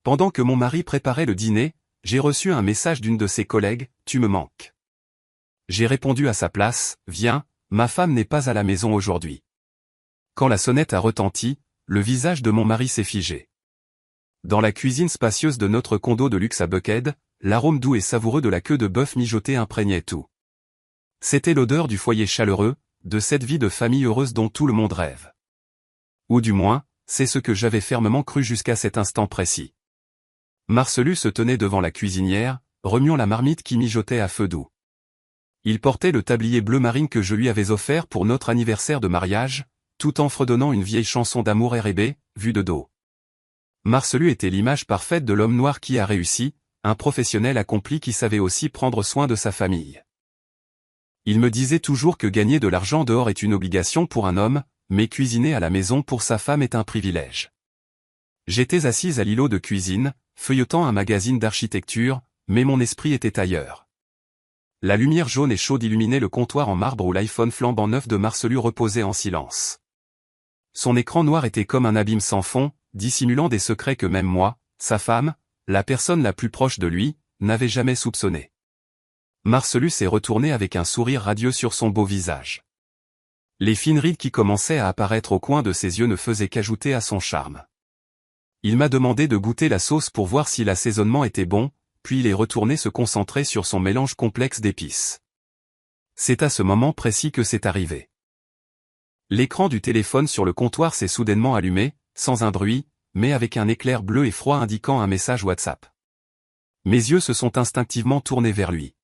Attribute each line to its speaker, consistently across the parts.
Speaker 1: Pendant que mon mari préparait le dîner, j'ai reçu un message d'une de ses collègues, « Tu me manques ». J'ai répondu à sa place, « Viens, ma femme n'est pas à la maison aujourd'hui ». Quand la sonnette a retenti, le visage de mon mari s'est figé. Dans la cuisine spacieuse de notre condo de luxe à Buckhead, l'arôme doux et savoureux de la queue de bœuf mijotée imprégnait tout. C'était l'odeur du foyer chaleureux, de cette vie de famille heureuse dont tout le monde rêve. Ou du moins, c'est ce que j'avais fermement cru jusqu'à cet instant précis. Marcellus se tenait devant la cuisinière, remuant la marmite qui mijotait à feu doux. Il portait le tablier bleu marine que je lui avais offert pour notre anniversaire de mariage, tout en fredonnant une vieille chanson d'amour R&B, vue de dos. Marcellus était l'image parfaite de l'homme noir qui a réussi, un professionnel accompli qui savait aussi prendre soin de sa famille. Il me disait toujours que gagner de l'argent dehors est une obligation pour un homme, mais cuisiner à la maison pour sa femme est un privilège. J'étais assise à l'îlot de cuisine, feuilletant un magazine d'architecture, mais mon esprit était ailleurs. La lumière jaune et chaude illuminait le comptoir en marbre où l'iPhone flambant neuf de Marcellus reposait en silence. Son écran noir était comme un abîme sans fond, dissimulant des secrets que même moi, sa femme, la personne la plus proche de lui, n'avait jamais soupçonné. Marcellus s'est retourné avec un sourire radieux sur son beau visage. Les fines rides qui commençaient à apparaître au coin de ses yeux ne faisaient qu'ajouter à son charme. Il m'a demandé de goûter la sauce pour voir si l'assaisonnement était bon, puis il est retourné se concentrer sur son mélange complexe d'épices. C'est à ce moment précis que c'est arrivé. L'écran du téléphone sur le comptoir s'est soudainement allumé, sans un bruit, mais avec un éclair bleu et froid indiquant un message WhatsApp. Mes yeux se sont instinctivement tournés vers lui.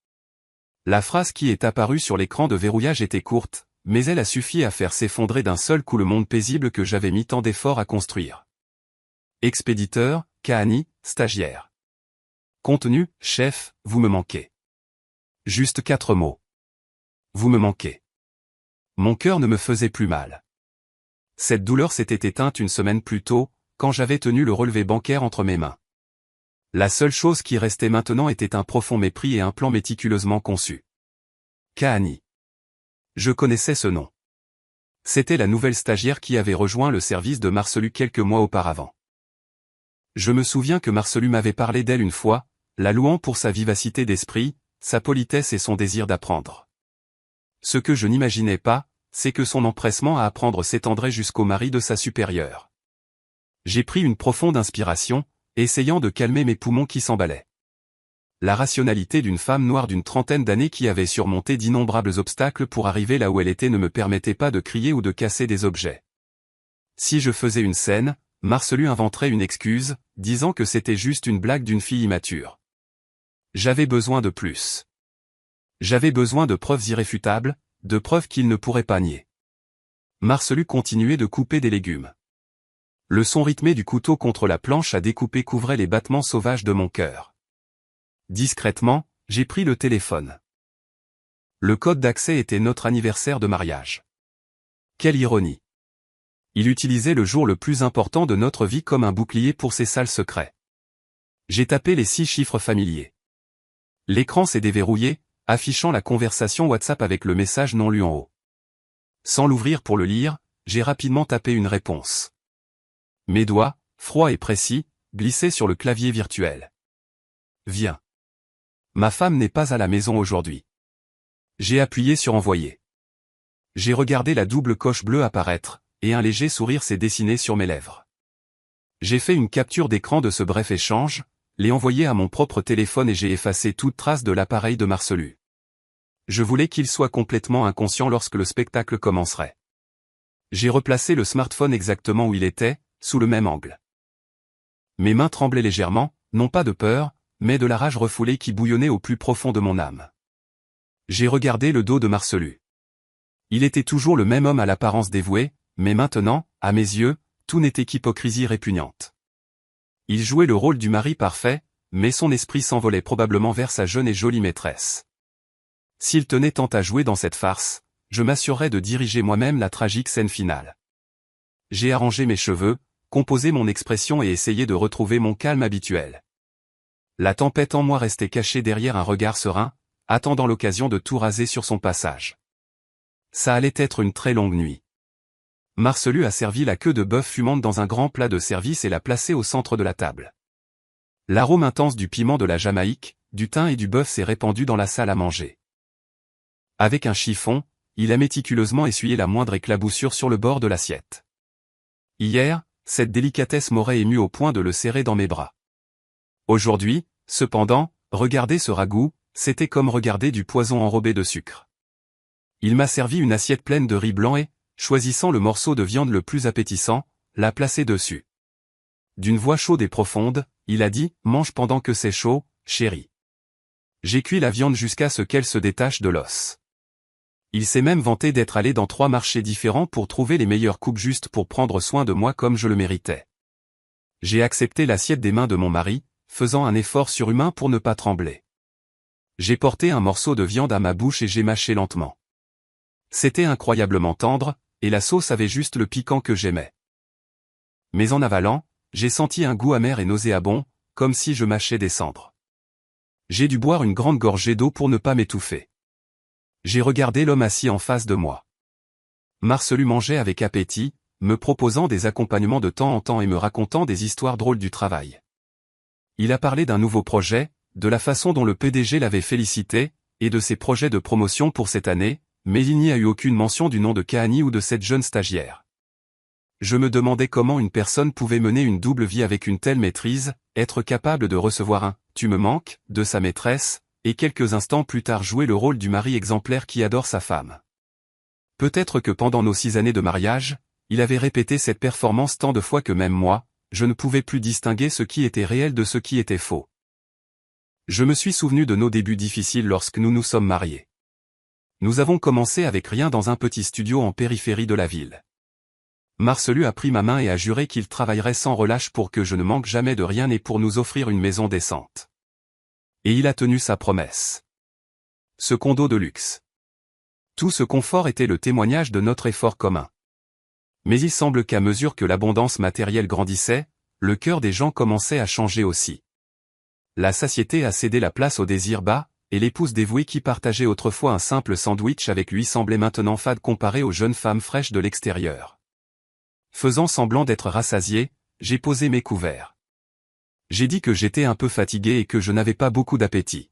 Speaker 1: La phrase qui est apparue sur l'écran de verrouillage était courte, mais elle a suffi à faire s'effondrer d'un seul coup le monde paisible que j'avais mis tant d'efforts à construire. Expéditeur, Kahani, stagiaire. Contenu, chef, vous me manquez. Juste 4 mots. Vous me manquez. Mon cœur ne me faisait plus mal. Cette douleur s'était éteinte une semaine plus tôt, quand j'avais tenu le relevé bancaire entre mes mains. La seule chose qui restait maintenant était un profond mépris et un plan méticuleusement conçu. Kahani. Je connaissais ce nom. C'était la nouvelle stagiaire qui avait rejoint le service de Marcellus quelques mois auparavant. Je me souviens que Marcellus m'avait parlé d'elle une fois, la louant pour sa vivacité d'esprit, sa politesse et son désir d'apprendre. Ce que je n'imaginais pas, c'est que son empressement à apprendre s'étendrait jusqu'au mari de sa supérieure. J'ai pris une profonde inspiration, essayant de calmer mes poumons qui s'emballaient. La rationalité d'une femme noire d'une trentaine d'années qui avait surmonté d'innombrables obstacles pour arriver là où elle était ne me permettait pas de crier ou de casser des objets. Si je faisais une scène, Marcellus inventerait une excuse, disant que c'était juste une blague d'une fille immature. J'avais besoin de plus. J'avais besoin de preuves irréfutables, de preuves qu'il ne pourrait pas nier. Marcellus continuait de couper des légumes. Le son rythmé du couteau contre la planche à découper couvrait les battements sauvages de mon cœur. Discrètement, j'ai pris le téléphone. Le code d'accès était notre anniversaire de mariage. Quelle ironie. Il utilisait le jour le plus important de notre vie comme un bouclier pour ses sales secrets. J'ai tapé les 6 chiffres familiers. L'écran s'est déverrouillé, affichant la conversation WhatsApp avec le message non lu en haut. Sans l'ouvrir pour le lire, j'ai rapidement tapé une réponse. Mes doigts, froids et précis, glissaient sur le clavier virtuel. Viens. Ma femme n'est pas à la maison aujourd'hui. J'ai appuyé sur envoyer. J'ai regardé la double coche bleue apparaître, et un léger sourire s'est dessiné sur mes lèvres. J'ai fait une capture d'écran de ce bref échange, l'ai envoyé à mon propre téléphone et j'ai effacé toute trace de l'appareil de Marcellus. Je voulais qu'il soit complètement inconscient lorsque le spectacle commencerait. J'ai replacé le smartphone exactement où il était, sous le même angle. Mes mains tremblaient légèrement, non pas de peur, mais de la rage refoulée qui bouillonnait au plus profond de mon âme. J'ai regardé le dos de Marcellus. Il était toujours le même homme à l'apparence dévouée, mais maintenant, à mes yeux, tout n'était qu'hypocrisie répugnante. Il jouait le rôle du mari parfait, mais son esprit s'envolait probablement vers sa jeune et jolie maîtresse. S'il tenait tant à jouer dans cette farce, je m'assurerais de diriger moi-même la tragique scène finale. J'ai arrangé mes cheveux, composé mon expression et essayé de retrouver mon calme habituel. La tempête en moi restait cachée derrière un regard serein, attendant l'occasion de tout raser sur son passage. Ça allait être une très longue nuit. Marcellus a servi la queue de bœuf fumante dans un grand plat de service et l'a placée au centre de la table. L'arôme intense du piment de la Jamaïque, du thym et du bœuf s'est répandu dans la salle à manger. Avec un chiffon, il a méticuleusement essuyé la moindre éclaboussure sur le bord de l'assiette. Hier, cette délicatesse m'aurait ému au point de le serrer dans mes bras. Aujourd'hui, cependant, regarder ce ragoût, c'était comme regarder du poison enrobé de sucre. Il m'a servi une assiette pleine de riz blanc et, choisissant le morceau de viande le plus appétissant, l'a placé dessus. D'une voix chaude et profonde, il a dit « Mange pendant que c'est chaud, chérie ». J'ai cuit la viande jusqu'à ce qu'elle se détache de l'os. Il s'est même vanté d'être allé dans 3 marchés différents pour trouver les meilleures coupes justes pour prendre soin de moi comme je le méritais. J'ai accepté l'assiette des mains de mon mari, faisant un effort surhumain pour ne pas trembler. J'ai porté un morceau de viande à ma bouche et j'ai mâché lentement. C'était incroyablement tendre, et la sauce avait juste le piquant que j'aimais. Mais en avalant, j'ai senti un goût amer et nauséabond, comme si je mâchais des cendres. J'ai dû boire une grande gorgée d'eau pour ne pas m'étouffer. J'ai regardé l'homme assis en face de moi. Marcelu mangeait avec appétit, me proposant des accompagnements de temps en temps et me racontant des histoires drôles du travail. Il a parlé d'un nouveau projet, de la façon dont le PDG l'avait félicité, et de ses projets de promotion pour cette année, mais il n'y a eu aucune mention du nom de Kahani ou de cette jeune stagiaire. Je me demandais comment une personne pouvait mener une double vie avec une telle maîtrise, être capable de recevoir un « tu me manques » de sa maîtresse, et quelques instants plus tard jouer le rôle du mari exemplaire qui adore sa femme. Peut-être que pendant nos 6 années de mariage, il avait répété cette performance tant de fois que même moi, je ne pouvais plus distinguer ce qui était réel de ce qui était faux. Je me suis souvenu de nos débuts difficiles lorsque nous nous sommes mariés. Nous avons commencé avec rien dans un petit studio en périphérie de la ville. Marcelu a pris ma main et a juré qu'il travaillerait sans relâche pour que je ne manque jamais de rien et pour nous offrir une maison décente. Et il a tenu sa promesse. Ce condo de luxe. Tout ce confort était le témoignage de notre effort commun. Mais il semble qu'à mesure que l'abondance matérielle grandissait, le cœur des gens commençait à changer aussi. La satiété a cédé la place au désir bas, et l'épouse dévouée qui partageait autrefois un simple sandwich avec lui semblait maintenant fade comparée aux jeunes femmes fraîches de l'extérieur. Faisant semblant d'être rassasié, j'ai posé mes couverts. J'ai dit que j'étais un peu fatigué et que je n'avais pas beaucoup d'appétit.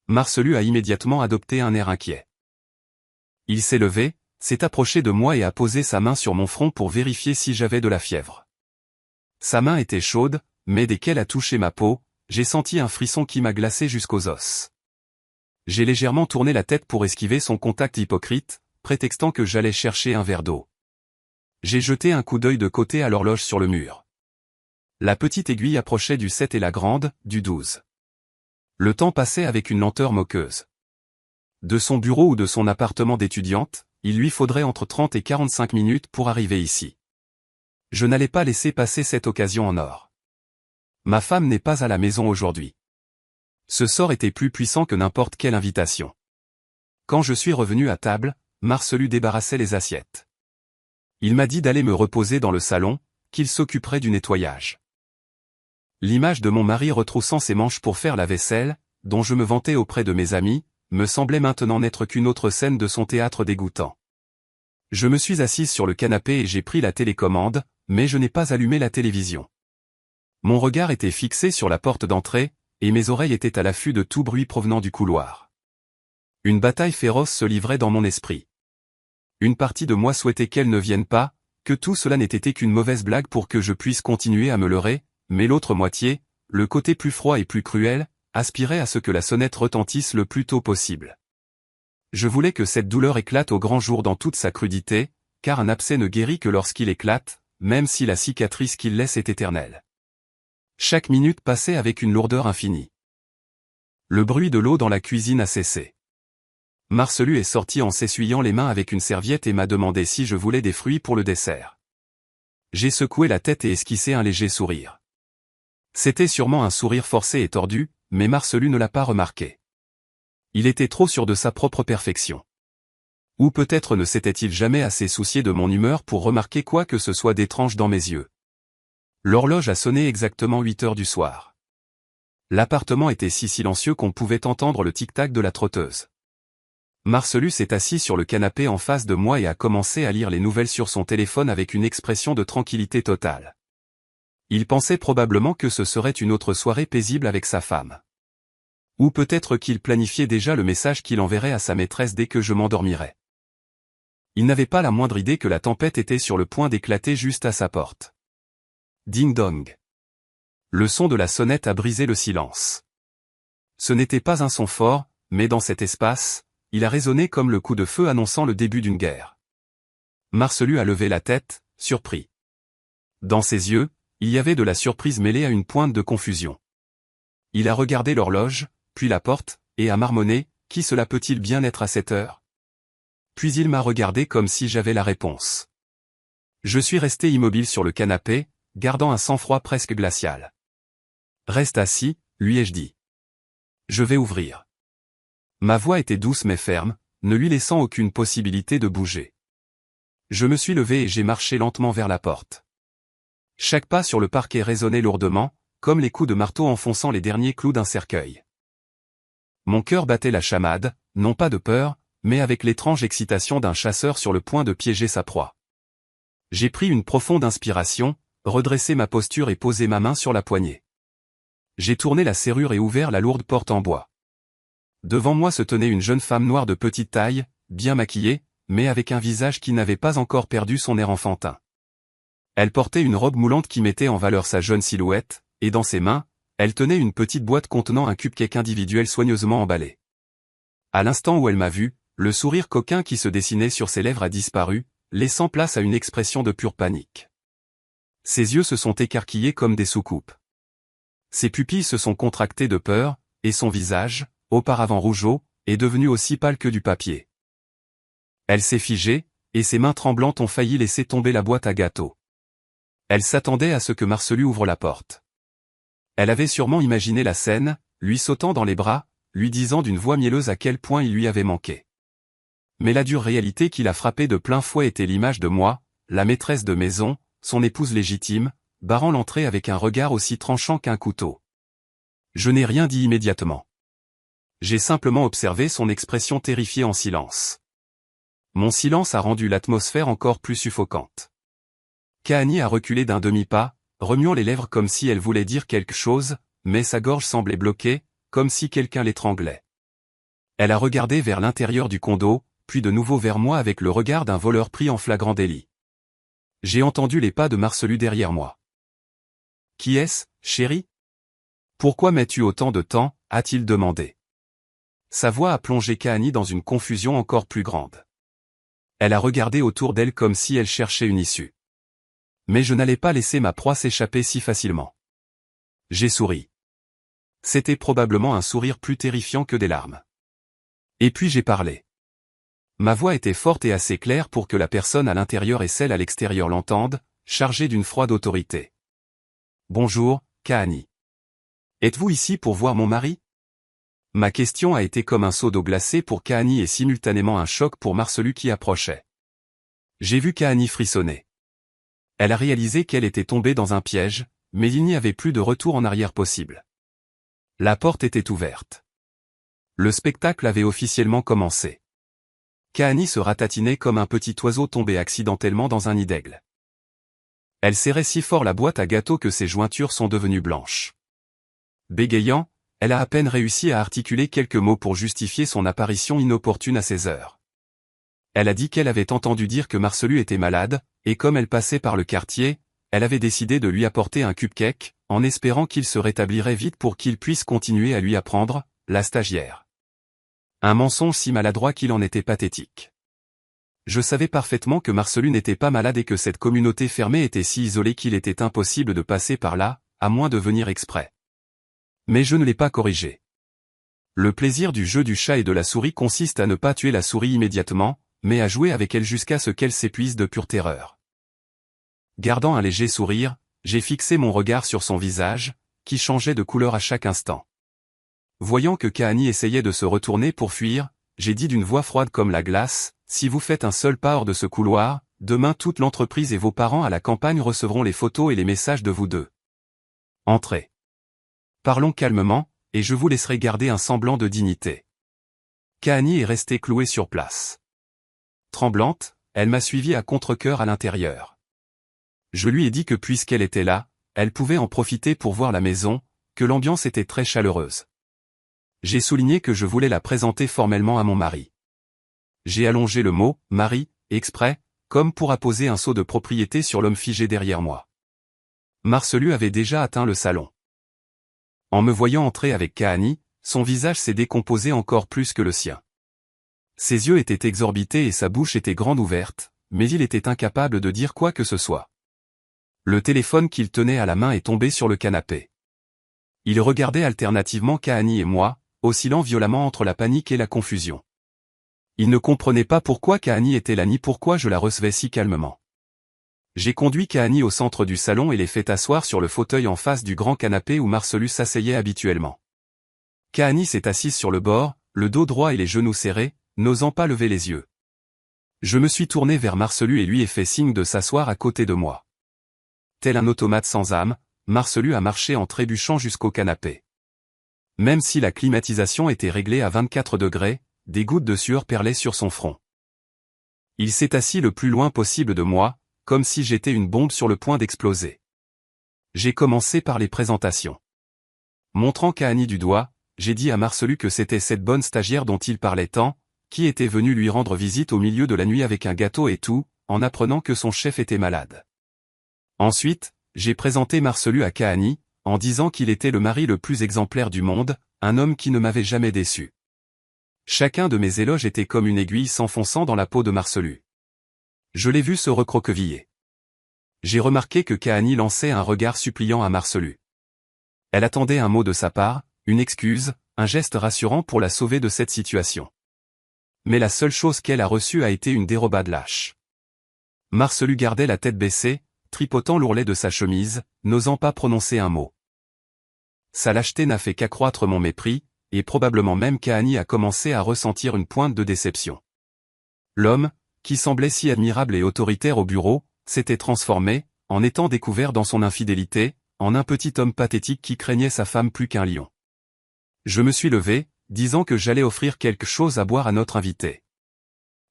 Speaker 1: Marcelu a immédiatement adopté un air inquiet. Il s'est levé, s'est approché de moi et a posé sa main sur mon front pour vérifier si j'avais de la fièvre. Sa main était chaude, mais dès qu'elle a touché ma peau, j'ai senti un frisson qui m'a glacé jusqu'aux os. J'ai légèrement tourné la tête pour esquiver son contact hypocrite, prétextant que j'allais chercher un verre d'eau. J'ai jeté un coup d'œil de côté à l'horloge sur le mur. La petite aiguille approchait du 7 et la grande, du 12. Le temps passait avec une lenteur moqueuse. De son bureau ou de son appartement d'étudiante, il lui faudrait entre 30 et 45 minutes pour arriver ici. Je n'allais pas laisser passer cette occasion en or. Ma femme n'est pas à la maison aujourd'hui. Ce sort était plus puissant que n'importe quelle invitation. Quand je suis revenu à table, Marcelu débarrassait les assiettes. Il m'a dit d'aller me reposer dans le salon, qu'il s'occuperait du nettoyage. L'image de mon mari retroussant ses manches pour faire la vaisselle, dont je me vantais auprès de mes amis, me semblait maintenant n'être qu'une autre scène de son théâtre dégoûtant. Je me suis assise sur le canapé et j'ai pris la télécommande, mais je n'ai pas allumé la télévision. Mon regard était fixé sur la porte d'entrée, et mes oreilles étaient à l'affût de tout bruit provenant du couloir. Une bataille féroce se livrait dans mon esprit. Une partie de moi souhaitait qu'elle ne vienne pas, que tout cela n'ait été qu'une mauvaise blague pour que je puisse continuer à me leurrer, mais l'autre moitié, le côté plus froid et plus cruel, aspirait à ce que la sonnette retentisse le plus tôt possible. Je voulais que cette douleur éclate au grand jour dans toute sa crudité, car un abcès ne guérit que lorsqu'il éclate, même si la cicatrice qu'il laisse est éternelle. Chaque minute passait avec une lourdeur infinie. Le bruit de l'eau dans la cuisine a cessé. Marcelu est sorti en s'essuyant les mains avec une serviette et m'a demandé si je voulais des fruits pour le dessert. J'ai secoué la tête et esquissé un léger sourire. C'était sûrement un sourire forcé et tordu, mais Marcelu ne l'a pas remarqué. Il était trop sûr de sa propre perfection. Ou peut-être ne s'était-il jamais assez soucié de mon humeur pour remarquer quoi que ce soit d'étrange dans mes yeux. L'horloge a sonné exactement 8 heures du soir. L'appartement était si silencieux qu'on pouvait entendre le tic-tac de la trotteuse. Marcelu s'est assis sur le canapé en face de moi et a commencé à lire les nouvelles sur son téléphone avec une expression de tranquillité totale. Il pensait probablement que ce serait une autre soirée paisible avec sa femme. Ou peut-être qu'il planifiait déjà le message qu'il enverrait à sa maîtresse dès que je m'endormirais. Il n'avait pas la moindre idée que la tempête était sur le point d'éclater juste à sa porte. Ding-dong. Le son de la sonnette a brisé le silence. Ce n'était pas un son fort, mais dans cet espace, il a résonné comme le coup de feu annonçant le début d'une guerre. Marcelu a levé la tête, surpris. Dans ses yeux, il y avait de la surprise mêlée à une pointe de confusion. Il a regardé l'horloge, puis la porte, et a marmonné, « Qui cela peut-il bien être à cette heure ?» Puis il m'a regardé comme si j'avais la réponse. Je suis resté immobile sur le canapé, gardant un sang-froid presque glacial. « Reste assis, lui ai-je dit. Je vais ouvrir. » Ma voix était douce mais ferme, ne lui laissant aucune possibilité de bouger. Je me suis levé et j'ai marché lentement vers la porte. Chaque pas sur le parquet résonnait lourdement, comme les coups de marteau enfonçant les derniers clous d'un cercueil. Mon cœur battait la chamade, non pas de peur, mais avec l'étrange excitation d'un chasseur sur le point de piéger sa proie. J'ai pris une profonde inspiration, redressé ma posture et posé ma main sur la poignée. J'ai tourné la serrure et ouvert la lourde porte en bois. Devant moi se tenait une jeune femme noire de petite taille, bien maquillée, mais avec un visage qui n'avait pas encore perdu son air enfantin. Elle portait une robe moulante qui mettait en valeur sa jeune silhouette, et dans ses mains, elle tenait une petite boîte contenant un cupcake individuel soigneusement emballé. À l'instant où elle m'a vu, le sourire coquin qui se dessinait sur ses lèvres a disparu, laissant place à une expression de pure panique. Ses yeux se sont écarquillés comme des soucoupes. Ses pupilles se sont contractées de peur, et son visage, auparavant rougeaud, est devenu aussi pâle que du papier. Elle s'est figée, et ses mains tremblantes ont failli laisser tomber la boîte à gâteaux. Elle s'attendait à ce que Marcelu ouvre la porte. Elle avait sûrement imaginé la scène, lui sautant dans les bras, lui disant d'une voix mielleuse à quel point il lui avait manqué. Mais la dure réalité qui l'a frappée de plein fouet était l'image de moi, la maîtresse de maison, son épouse légitime, barrant l'entrée avec un regard aussi tranchant qu'un couteau. Je n'ai rien dit immédiatement. J'ai simplement observé son expression terrifiée en silence. Mon silence a rendu l'atmosphère encore plus suffocante. Kahani a reculé d'un demi-pas, remuant les lèvres comme si elle voulait dire quelque chose, mais sa gorge semblait bloquée, comme si quelqu'un l'étranglait. Elle a regardé vers l'intérieur du condo, puis de nouveau vers moi avec le regard d'un voleur pris en flagrant délit. J'ai entendu les pas de Marcelu derrière moi. « Qui est-ce, chérie ? Pourquoi mets-tu autant de temps ?» a-t-il demandé. Sa voix a plongé Kahani dans une confusion encore plus grande. Elle a regardé autour d'elle comme si elle cherchait une issue. Mais je n'allais pas laisser ma proie s'échapper si facilement. J'ai souri. C'était probablement un sourire plus terrifiant que des larmes. Et puis j'ai parlé. Ma voix était forte et assez claire pour que la personne à l'intérieur et celle à l'extérieur l'entendent, chargée d'une froide autorité. « Bonjour, Kahani. Êtes-vous ici pour voir mon mari ?» Ma question a été comme un seau d'eau glacée pour Kahani et simultanément un choc pour Marcelu qui approchait. J'ai vu Kahani frissonner. Elle a réalisé qu'elle était tombée dans un piège, mais il n'y avait plus de retour en arrière possible. La porte était ouverte. Le spectacle avait officiellement commencé. Kahani se ratatinait comme un petit oiseau tombé accidentellement dans un nid d'aigle. Elle serrait si fort la boîte à gâteaux que ses jointures sont devenues blanches. Bégayant, elle a à peine réussi à articuler quelques mots pour justifier son apparition inopportune à ces heures. Elle a dit qu'elle avait entendu dire que Marcelu était malade, et comme elle passait par le quartier, elle avait décidé de lui apporter un cupcake, en espérant qu'il se rétablirait vite pour qu'il puisse continuer à lui apprendre, la stagiaire. Un mensonge si maladroit qu'il en était pathétique. Je savais parfaitement que Marcelu n'était pas malade et que cette communauté fermée était si isolée qu'il était impossible de passer par là, à moins de venir exprès. Mais je ne l'ai pas corrigé. Le plaisir du jeu du chat et de la souris consiste à ne pas tuer la souris immédiatement, mais à jouer avec elle jusqu'à ce qu'elle s'épuise de pure terreur. Gardant un léger sourire, j'ai fixé mon regard sur son visage, qui changeait de couleur à chaque instant. Voyant que Kahani essayait de se retourner pour fuir, j'ai dit d'une voix froide comme la glace, « Si vous faites un seul pas hors de ce couloir, demain toute l'entreprise et vos parents à la campagne recevront les photos et les messages de vous deux. Entrez. Parlons calmement, et je vous laisserai garder un semblant de dignité. » Kahani est restée clouée sur place. Tremblante, elle m'a suivi à contre-cœur à l'intérieur. Je lui ai dit que puisqu'elle était là, elle pouvait en profiter pour voir la maison, que l'ambiance était très chaleureuse. J'ai souligné que je voulais la présenter formellement à mon mari. J'ai allongé le mot « mari » exprès, comme pour apposer un sceau de propriété sur l'homme figé derrière moi. Marcelu avait déjà atteint le salon. En me voyant entrer avec Kahani, son visage s'est décomposé encore plus que le sien. Ses yeux étaient exorbités et sa bouche était grande ouverte, mais il était incapable de dire quoi que ce soit. Le téléphone qu'il tenait à la main est tombé sur le canapé. Il regardait alternativement Kahani et moi, oscillant violemment entre la panique et la confusion. Il ne comprenait pas pourquoi Kahani était là ni pourquoi je la recevais si calmement. J'ai conduit Kahani au centre du salon et l'ai fait asseoir sur le fauteuil en face du grand canapé où Marcelu s'asseyait habituellement. Kahani s'est assise sur le bord, le dos droit et les genoux serrés, n'osant pas lever les yeux. Je me suis tourné vers Marcelu et lui ai fait signe de s'asseoir à côté de moi. Tel un automate sans âme, Marcelu a marché en trébuchant jusqu'au canapé. Même si la climatisation était réglée à 24 degrés, des gouttes de sueur perlaient sur son front. Il s'est assis le plus loin possible de moi, comme si j'étais une bombe sur le point d'exploser. J'ai commencé par les présentations. Montrant Kahani du doigt, j'ai dit à Marcelu que c'était cette bonne stagiaire dont il parlait tant, qui était venue lui rendre visite au milieu de la nuit avec un gâteau et tout, en apprenant que son chef était malade. Ensuite, j'ai présenté Marcelu à Kahani, en disant qu'il était le mari le plus exemplaire du monde, un homme qui ne m'avait jamais déçu. Chacun de mes éloges était comme une aiguille s'enfonçant dans la peau de Marcelu. Je l'ai vu se recroqueviller. J'ai remarqué que Kahani lançait un regard suppliant à Marcelu. Elle attendait un mot de sa part, une excuse, un geste rassurant pour la sauver de cette situation. Mais la seule chose qu'elle a reçue a été une dérobade lâche. Marcelu gardait la tête baissée, tripotant l'ourlet de sa chemise, n'osant pas prononcer un mot. Sa lâcheté n'a fait qu'accroître mon mépris, et probablement même Kahani a commencé à ressentir une pointe de déception. L'homme, qui semblait si admirable et autoritaire au bureau, s'était transformé, en étant découvert dans son infidélité, en un petit homme pathétique qui craignait sa femme plus qu'un lion. Je me suis levé, disant que j'allais offrir quelque chose à boire à notre invité.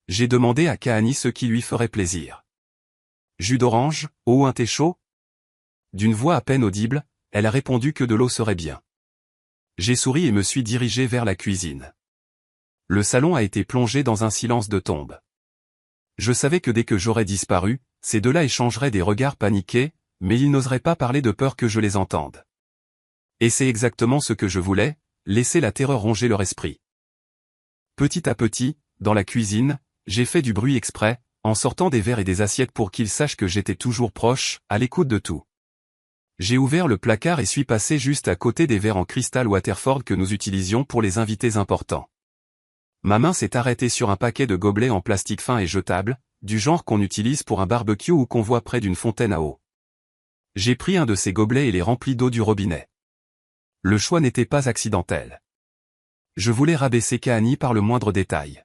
Speaker 1: J'ai demandé à Kahani ce qui lui ferait plaisir. Jus d'orange, eau ou un thé chaud? D'une voix à peine audible, elle a répondu que de l'eau serait bien. J'ai souri et me suis dirigé vers la cuisine. Le salon a été plongé dans un silence de tombe. Je savais que dès que j'aurais disparu, ces deux-là échangeraient des regards paniqués, mais ils n'oseraient pas parler de peur que je les entende. Et c'est exactement ce que je voulais, laisser la terreur ronger leur esprit. Petit à petit, dans la cuisine, j'ai fait du bruit exprès, en sortant des verres et des assiettes pour qu'ils sachent que j'étais toujours proche, à l'écoute de tout. J'ai ouvert le placard et suis passé juste à côté des verres en cristal Waterford que nous utilisions pour les invités importants. Ma main s'est arrêtée sur un paquet de gobelets en plastique fin et jetable, du genre qu'on utilise pour un barbecue ou qu'on voit près d'une fontaine à eau. J'ai pris un de ces gobelets et les remplis d'eau du robinet. Le choix n'était pas accidentel. Je voulais rabaisser Kahani par le moindre détail.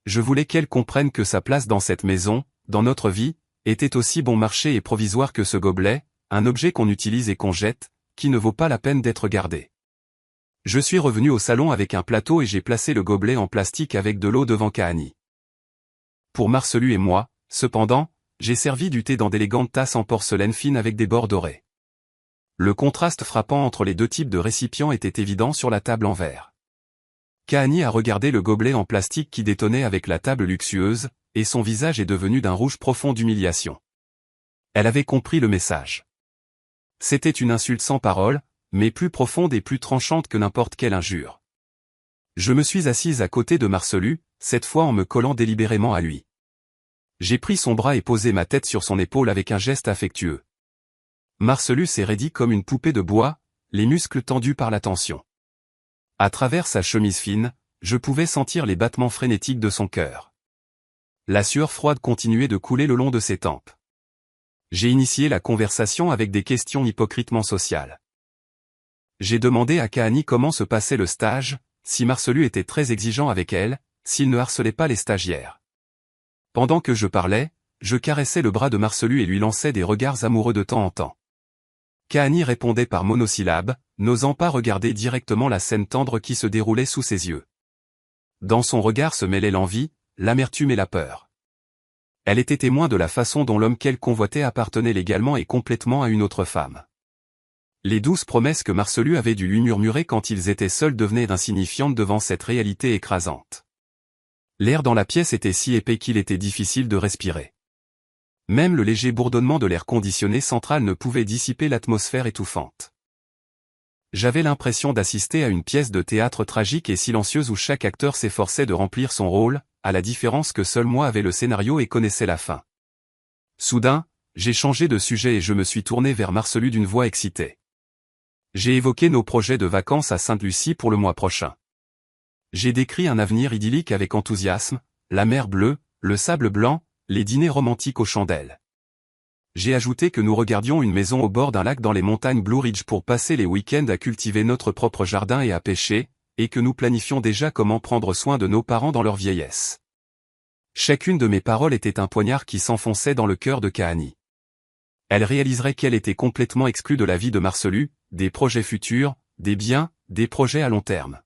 Speaker 1: Je voulais qu'elle comprenne que sa place dans cette maison, dans notre vie, était aussi bon marché et provisoire que ce gobelet, un objet qu'on utilise et qu'on jette, qui ne vaut pas la peine d'être gardé. Je suis revenu au salon avec un plateau et j'ai placé le gobelet en plastique avec de l'eau devant Kahani. Pour Marcelu et moi, cependant, j'ai servi du thé dans d'élégantes tasses en porcelaine fine avec des bords dorés. Le contraste frappant entre les deux types de récipients était évident sur la table en verre. Kahani a regardé le gobelet en plastique qui détonnait avec la table luxueuse, et son visage est devenu d'un rouge profond d'humiliation. Elle avait compris le message. C'était une insulte sans parole, mais plus profonde et plus tranchante que n'importe quelle injure. Je me suis assise à côté de Marcelu, cette fois en me collant délibérément à lui. J'ai pris son bras et posé ma tête sur son épaule avec un geste affectueux. Marcelu s'est raidi comme une poupée de bois, les muscles tendus par la tension. À travers sa chemise fine, je pouvais sentir les battements frénétiques de son cœur. La sueur froide continuait de couler le long de ses tempes. J'ai initié la conversation avec des questions hypocritement sociales. J'ai demandé à Kahani comment se passait le stage, si Marcelu était très exigeant avec elle, s'il ne harcelait pas les stagiaires. Pendant que je parlais, je caressais le bras de Marcelu et lui lançais des regards amoureux de temps en temps. Kahani répondait par monosyllabes, n'osant pas regarder directement la scène tendre qui se déroulait sous ses yeux. Dans son regard se mêlaient l'envie, l'amertume et la peur. Elle était témoin de la façon dont l'homme qu'elle convoitait appartenait légalement et complètement à une autre femme. Les douces promesses que Marcelu avait dû lui murmurer quand ils étaient seuls devenaient insignifiantes devant cette réalité écrasante. L'air dans la pièce était si épais qu'il était difficile de respirer. Même le léger bourdonnement de l'air conditionné central ne pouvait dissiper l'atmosphère étouffante. J'avais l'impression d'assister à une pièce de théâtre tragique et silencieuse où chaque acteur s'efforçait de remplir son rôle, à la différence que seul moi avais le scénario et connaissais la fin. Soudain, j'ai changé de sujet et je me suis tourné vers Marcelu d'une voix excitée. J'ai évoqué nos projets de vacances à Sainte-Lucie pour le mois prochain. J'ai décrit un avenir idyllique avec enthousiasme, la mer bleue, le sable blanc, les dîners romantiques aux chandelles. J'ai ajouté que nous regardions une maison au bord d'un lac dans les montagnes Blue Ridge pour passer les week-ends à cultiver notre propre jardin et à pêcher, et que nous planifions déjà comment prendre soin de nos parents dans leur vieillesse. Chacune de mes paroles était un poignard qui s'enfonçait dans le cœur de Kahani. Elle réaliserait qu'elle était complètement exclue de la vie de Marcelu, des projets futurs, des biens, des projets à long terme.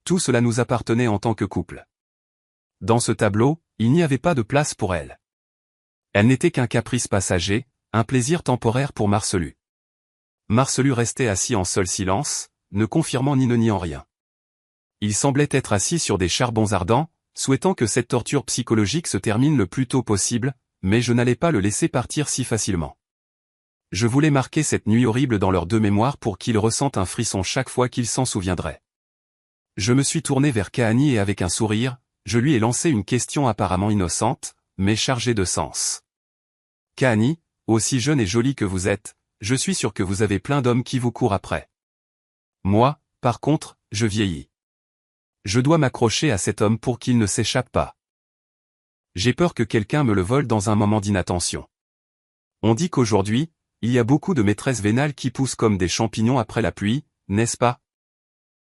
Speaker 1: Tout cela nous appartenait en tant que couple. Dans ce tableau, il n'y avait pas de place pour elle. Elle n'était qu'un caprice passager, un plaisir temporaire pour Marcelu. Marcelu restait assis en seul silence, ne confirmant ni ne niant rien. Il semblait être assis sur des charbons ardents, souhaitant que cette torture psychologique se termine le plus tôt possible, mais je n'allais pas le laisser partir si facilement. Je voulais marquer cette nuit horrible dans leurs deux mémoires pour qu'ils ressentent un frisson chaque fois qu'ils s'en souviendraient. Je me suis tourné vers Kahani et avec un sourire, je lui ai lancé une question apparemment innocente, mais chargée de sens. Kahani, aussi jeune et jolie que vous êtes, je suis sûr que vous avez plein d'hommes qui vous courent après. Moi, par contre, je vieillis. Je dois m'accrocher à cet homme pour qu'il ne s'échappe pas. J'ai peur que quelqu'un me le vole dans un moment d'inattention. On dit qu'aujourd'hui, il y a beaucoup de maîtresses vénales qui poussent comme des champignons après la pluie, n'est-ce pas?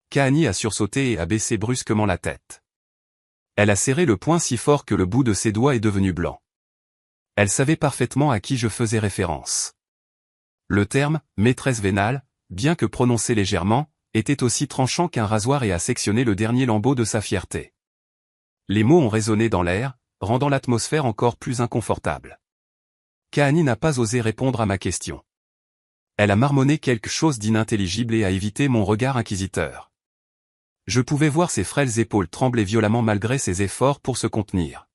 Speaker 1: Kahani a sursauté et a baissé brusquement la tête. Elle a serré le poing si fort que le bout de ses doigts est devenu blanc. Elle savait parfaitement à qui je faisais référence. Le terme « maîtresse vénale », bien que prononcé légèrement, était aussi tranchant qu'un rasoir et a sectionné le dernier lambeau de sa fierté. Les mots ont résonné dans l'air, rendant l'atmosphère encore plus inconfortable. Kahani n'a pas osé répondre à ma question. Elle a marmonné quelque chose d'inintelligible et a évité mon regard inquisiteur. Je pouvais voir ses frêles épaules trembler violemment malgré ses efforts pour se contenir.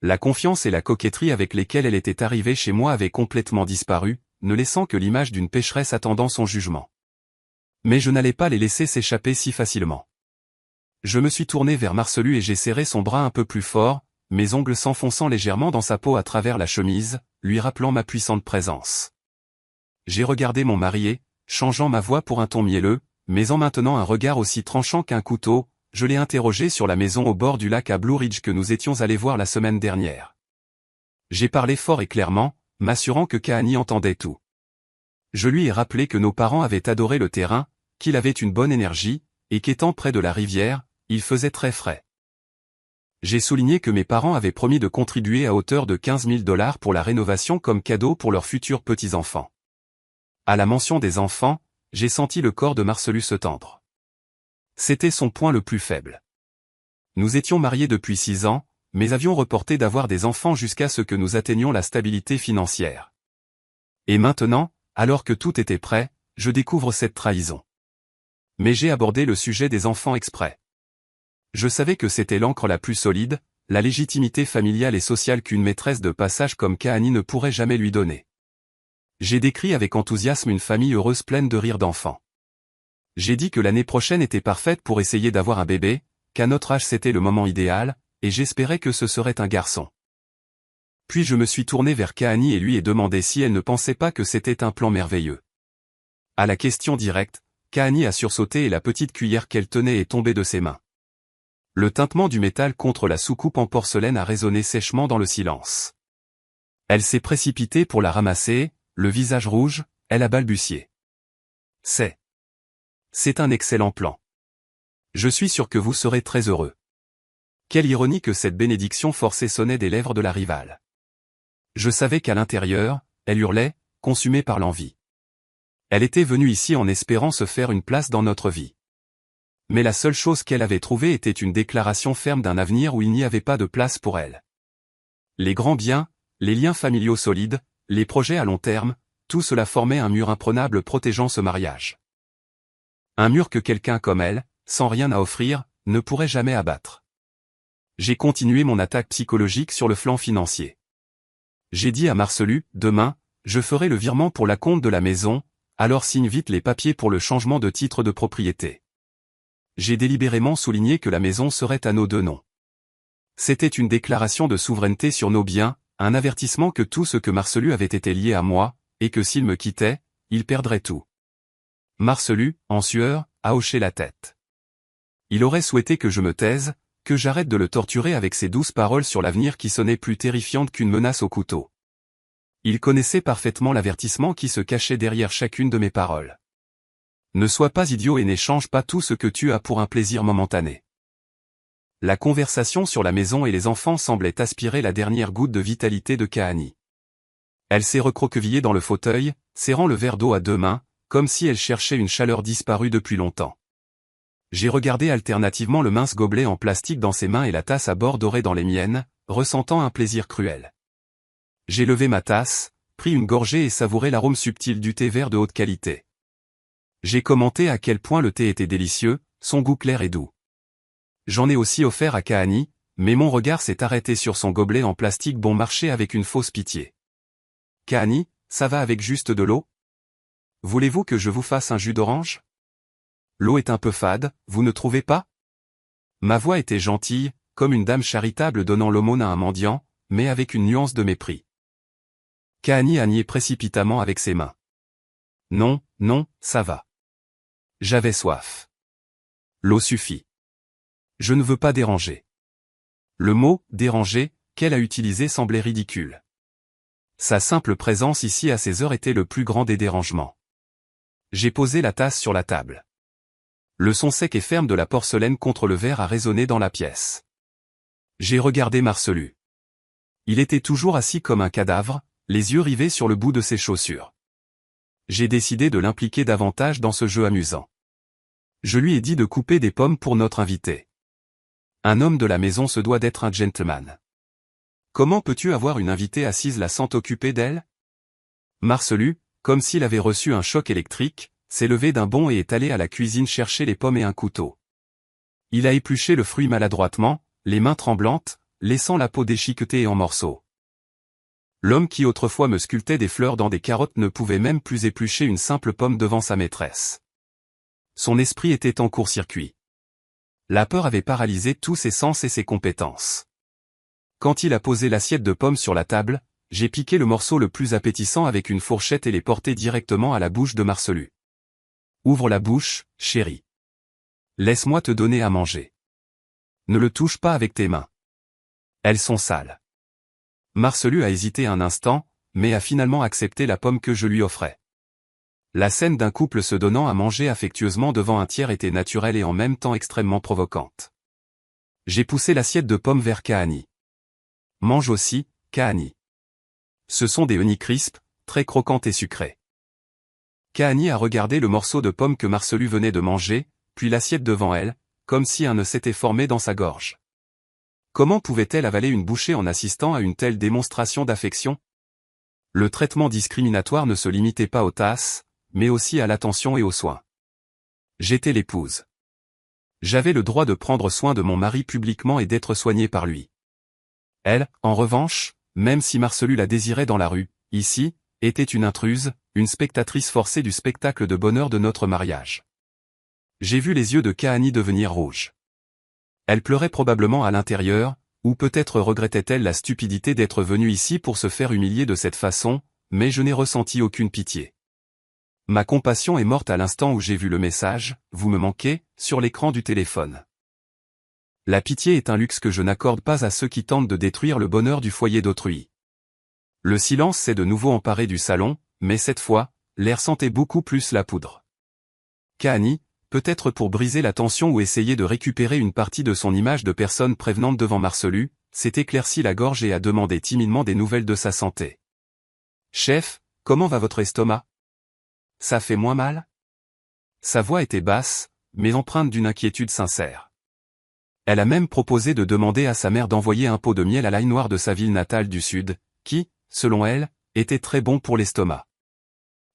Speaker 1: La confiance et la coquetterie avec lesquelles elle était arrivée chez moi avaient complètement disparu, ne laissant que l'image d'une pécheresse attendant son jugement. Mais je n'allais pas les laisser s'échapper si facilement. Je me suis tourné vers Marcelu et j'ai serré son bras un peu plus fort, mes ongles s'enfonçant légèrement dans sa peau à travers la chemise, lui rappelant ma puissante présence. J'ai regardé mon marié, changeant ma voix pour un ton mielleux, mais en maintenant un regard aussi tranchant qu'un couteau, je l'ai interrogé sur la maison au bord du lac à Blue Ridge que nous étions allés voir la semaine dernière. J'ai parlé fort et clairement, m'assurant que Kahani entendait tout. Je lui ai rappelé que nos parents avaient adoré le terrain, qu'il avait une bonne énergie, et qu'étant près de la rivière, il faisait très frais. J'ai souligné que mes parents avaient promis de contribuer à hauteur de 15 000 $ pour la rénovation comme cadeau pour leurs futurs petits-enfants. À la mention des enfants, j'ai senti le corps de Marcelu se tendre. C'était son point le plus faible. Nous étions mariés depuis 6 ans, mais avions reporté d'avoir des enfants jusqu'à ce que nous atteignions la stabilité financière. Et maintenant, alors que tout était prêt, je découvre cette trahison. Mais j'ai abordé le sujet des enfants exprès. Je savais que c'était l'ancre la plus solide, la légitimité familiale et sociale qu'une maîtresse de passage comme Kahani ne pourrait jamais lui donner. J'ai décrit avec enthousiasme une famille heureuse pleine de rires d'enfants. J'ai dit que l'année prochaine était parfaite pour essayer d'avoir un bébé, qu'à notre âge c'était le moment idéal, et j'espérais que ce serait un garçon. Puis je me suis tourné vers Kahani et lui ai demandé si elle ne pensait pas que c'était un plan merveilleux. À la question directe, Kahani a sursauté et la petite cuillère qu'elle tenait est tombée de ses mains. Le tintement du métal contre la soucoupe en porcelaine a résonné sèchement dans le silence. Elle s'est précipitée pour la ramasser, le visage rouge, elle a balbutié. C'est un excellent plan. Je suis sûr que vous serez très heureux. Quelle ironie que cette bénédiction forcée sonnait des lèvres de la rivale. Je savais qu'à l'intérieur, elle hurlait, consumée par l'envie. Elle était venue ici en espérant se faire une place dans notre vie. Mais la seule chose qu'elle avait trouvée était une déclaration ferme d'un avenir où il n'y avait pas de place pour elle. Les grands biens, les liens familiaux solides, les projets à long terme, tout cela formait un mur imprenable protégeant ce mariage. Un mur que quelqu'un comme elle, sans rien à offrir, ne pourrait jamais abattre. J'ai continué mon attaque psychologique sur le flanc financier. J'ai dit à Marcelu, demain, je ferai le virement pour l'acompte de la maison, alors signe vite les papiers pour le changement de titre de propriété. J'ai délibérément souligné que la maison serait à nos deux noms. C'était une déclaration de souveraineté sur nos biens, un avertissement que tout ce que Marcelu avait été lié à moi, et que s'il me quittait, il perdrait tout. Marcelu, en sueur, a hoché la tête. Il aurait souhaité que je me taise, que j'arrête de le torturer avec ces douces paroles sur l'avenir qui sonnaient plus terrifiantes qu'une menace au couteau. Il connaissait parfaitement l'avertissement qui se cachait derrière chacune de mes paroles. Ne sois pas idiot et n'échange pas tout ce que tu as pour un plaisir momentané. La conversation sur la maison et les enfants semblait aspirer la dernière goutte de vitalité de Kahani. Elle s'est recroquevillée dans le fauteuil, serrant le verre d'eau à deux mains, comme si elle cherchait une chaleur disparue depuis longtemps. J'ai regardé alternativement le mince gobelet en plastique dans ses mains et la tasse à bord dorée dans les miennes, ressentant un plaisir cruel. J'ai levé ma tasse, pris une gorgée et savouré l'arôme subtil du thé vert de haute qualité. J'ai commenté à quel point le thé était délicieux, son goût clair et doux. J'en ai aussi offert à Kahani, mais mon regard s'est arrêté sur son gobelet en plastique bon marché avec une fausse pitié. Kahani, ça va avec juste de l'eau? Voulez-vous que je vous fasse un jus d'orange? L'eau est un peu fade, vous ne trouvez pas? Ma voix était gentille, comme une dame charitable donnant l'aumône à un mendiant, mais avec une nuance de mépris. Kahani a nié précipitamment avec ses mains. Non, non, ça va. J'avais soif. L'eau suffit. Je ne veux pas déranger. Le mot « déranger » qu'elle a utilisé semblait ridicule. Sa simple présence ici à ces heures était le plus grand des dérangements. J'ai posé la tasse sur la table. Le son sec et ferme de la porcelaine contre le verre a résonné dans la pièce. J'ai regardé Marcelu. Il était toujours assis comme un cadavre, les yeux rivés sur le bout de ses chaussures. J'ai décidé de l'impliquer davantage dans ce jeu amusant. Je lui ai dit de couper des pommes pour notre invité. Un homme de la maison se doit d'être un gentleman. Comment peux-tu avoir une invitée assise là sans t'occuper d'elle? Marcelu, comme s'il avait reçu un choc électrique, s'est levé d'un bond et est allé à la cuisine chercher les pommes et un couteau. Il a épluché le fruit maladroitement, les mains tremblantes, laissant la peau déchiquetée en morceaux. L'homme qui autrefois me sculptait des fleurs dans des carottes ne pouvait même plus éplucher une simple pomme devant sa maîtresse. Son esprit était en court-circuit. La peur avait paralysé tous ses sens et ses compétences. Quand il a posé l'assiette de pommes sur la table, j'ai piqué le morceau le plus appétissant avec une fourchette et l'ai porté directement à la bouche de Marcelu. Ouvre la bouche, chérie. Laisse-moi te donner à manger. Ne le touche pas avec tes mains. Elles sont sales. Marcelu a hésité un instant, mais a finalement accepté la pomme que je lui offrais. La scène d'un couple se donnant à manger affectueusement devant un tiers était naturelle et en même temps extrêmement provocante. J'ai poussé l'assiette de pommes vers Kahani. Mange aussi, Kahani. Ce sont des Honeycrisp, très croquantes et sucrées. Kahani a regardé le morceau de pomme que Marcelu venait de manger, puis l'assiette devant elle, comme si un nœud s'était formé dans sa gorge. Comment pouvait-elle avaler une bouchée en assistant à une telle démonstration d'affection? Le traitement discriminatoire ne se limitait pas aux tasses, mais aussi à l'attention et aux soins. J'étais l'épouse. J'avais le droit de prendre soin de mon mari publiquement et d'être soignée par lui. Elle, en revanche, même si Marcelu la désirait dans la rue, ici, était une intruse, une spectatrice forcée du spectacle de bonheur de notre mariage. J'ai vu les yeux de Kahani devenir rouges. Elle pleurait probablement à l'intérieur, ou peut-être regrettait-elle la stupidité d'être venue ici pour se faire humilier de cette façon, mais je n'ai ressenti aucune pitié. Ma compassion est morte à l'instant où j'ai vu le message « Vous me manquez » sur l'écran du téléphone. La pitié est un luxe que je n'accorde pas à ceux qui tentent de détruire le bonheur du foyer d'autrui. Le silence s'est de nouveau emparé du salon, mais cette fois, l'air sentait beaucoup plus la poudre. Kahani, peut-être pour briser la tension ou essayer de récupérer une partie de son image de personne prévenante devant Marcelu, s'est éclairci la gorge et a demandé timidement des nouvelles de sa santé. « Chef, comment va votre estomac? Ça fait moins mal ?» Sa voix était basse, mais empreinte d'une inquiétude sincère. Elle a même proposé de demander à sa mère d'envoyer un pot de miel à l'ail noir de sa ville natale du Sud, qui, selon elle, était très bon pour l'estomac.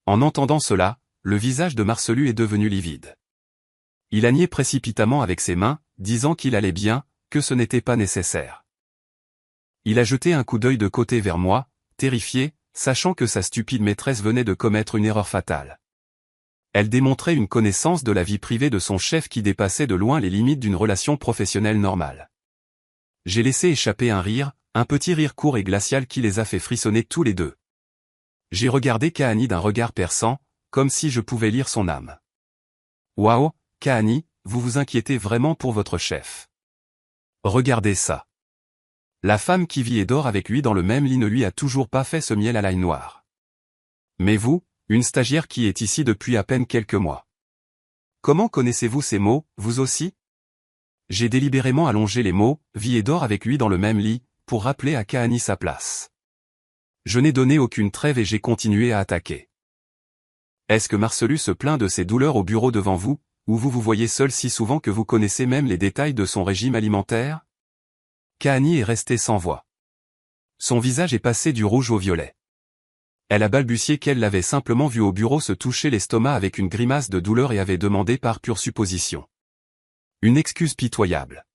Speaker 1: En entendant cela, le visage de Marcelu est devenu livide. Il a nié précipitamment avec ses mains, disant qu'il allait bien, que ce n'était pas nécessaire. Il a jeté un coup d'œil de côté vers moi, terrifié, sachant que sa stupide maîtresse venait de commettre une erreur fatale. Elle démontrait une connaissance de la vie privée de son chef qui dépassait de loin les limites d'une relation professionnelle normale. J'ai laissé échapper un petit rire court et glacial qui les a fait frissonner tous les deux. J'ai regardé Kahani d'un regard perçant, comme si je pouvais lire son âme. Waouh, Kahani, vous vous inquiétez vraiment pour votre chef. Regardez ça. La femme qui vit et dort avec lui dans le même lit ne lui a toujours pas fait ce miel à l'ail noir. Mais vous, une stagiaire qui est ici depuis à peine quelques mois. Comment connaissez-vous ces mots, vous aussi? J'ai délibérément allongé les mots, vit et dort avec lui dans le même lit, pour rappeler à Kahani sa place. Je n'ai donné aucune trêve et j'ai continué à attaquer. Est-ce que Marcelu se plaint de ses douleurs au bureau devant vous, ou vous vous voyez seul si souvent que vous connaissez même les détails de son régime alimentaire? Kahani est restée sans voix. Son visage est passé du rouge au violet. Elle a balbutié qu'elle l'avait simplement vu au bureau se toucher l'estomac avec une grimace de douleur et avait demandé par pure supposition. Une excuse pitoyable.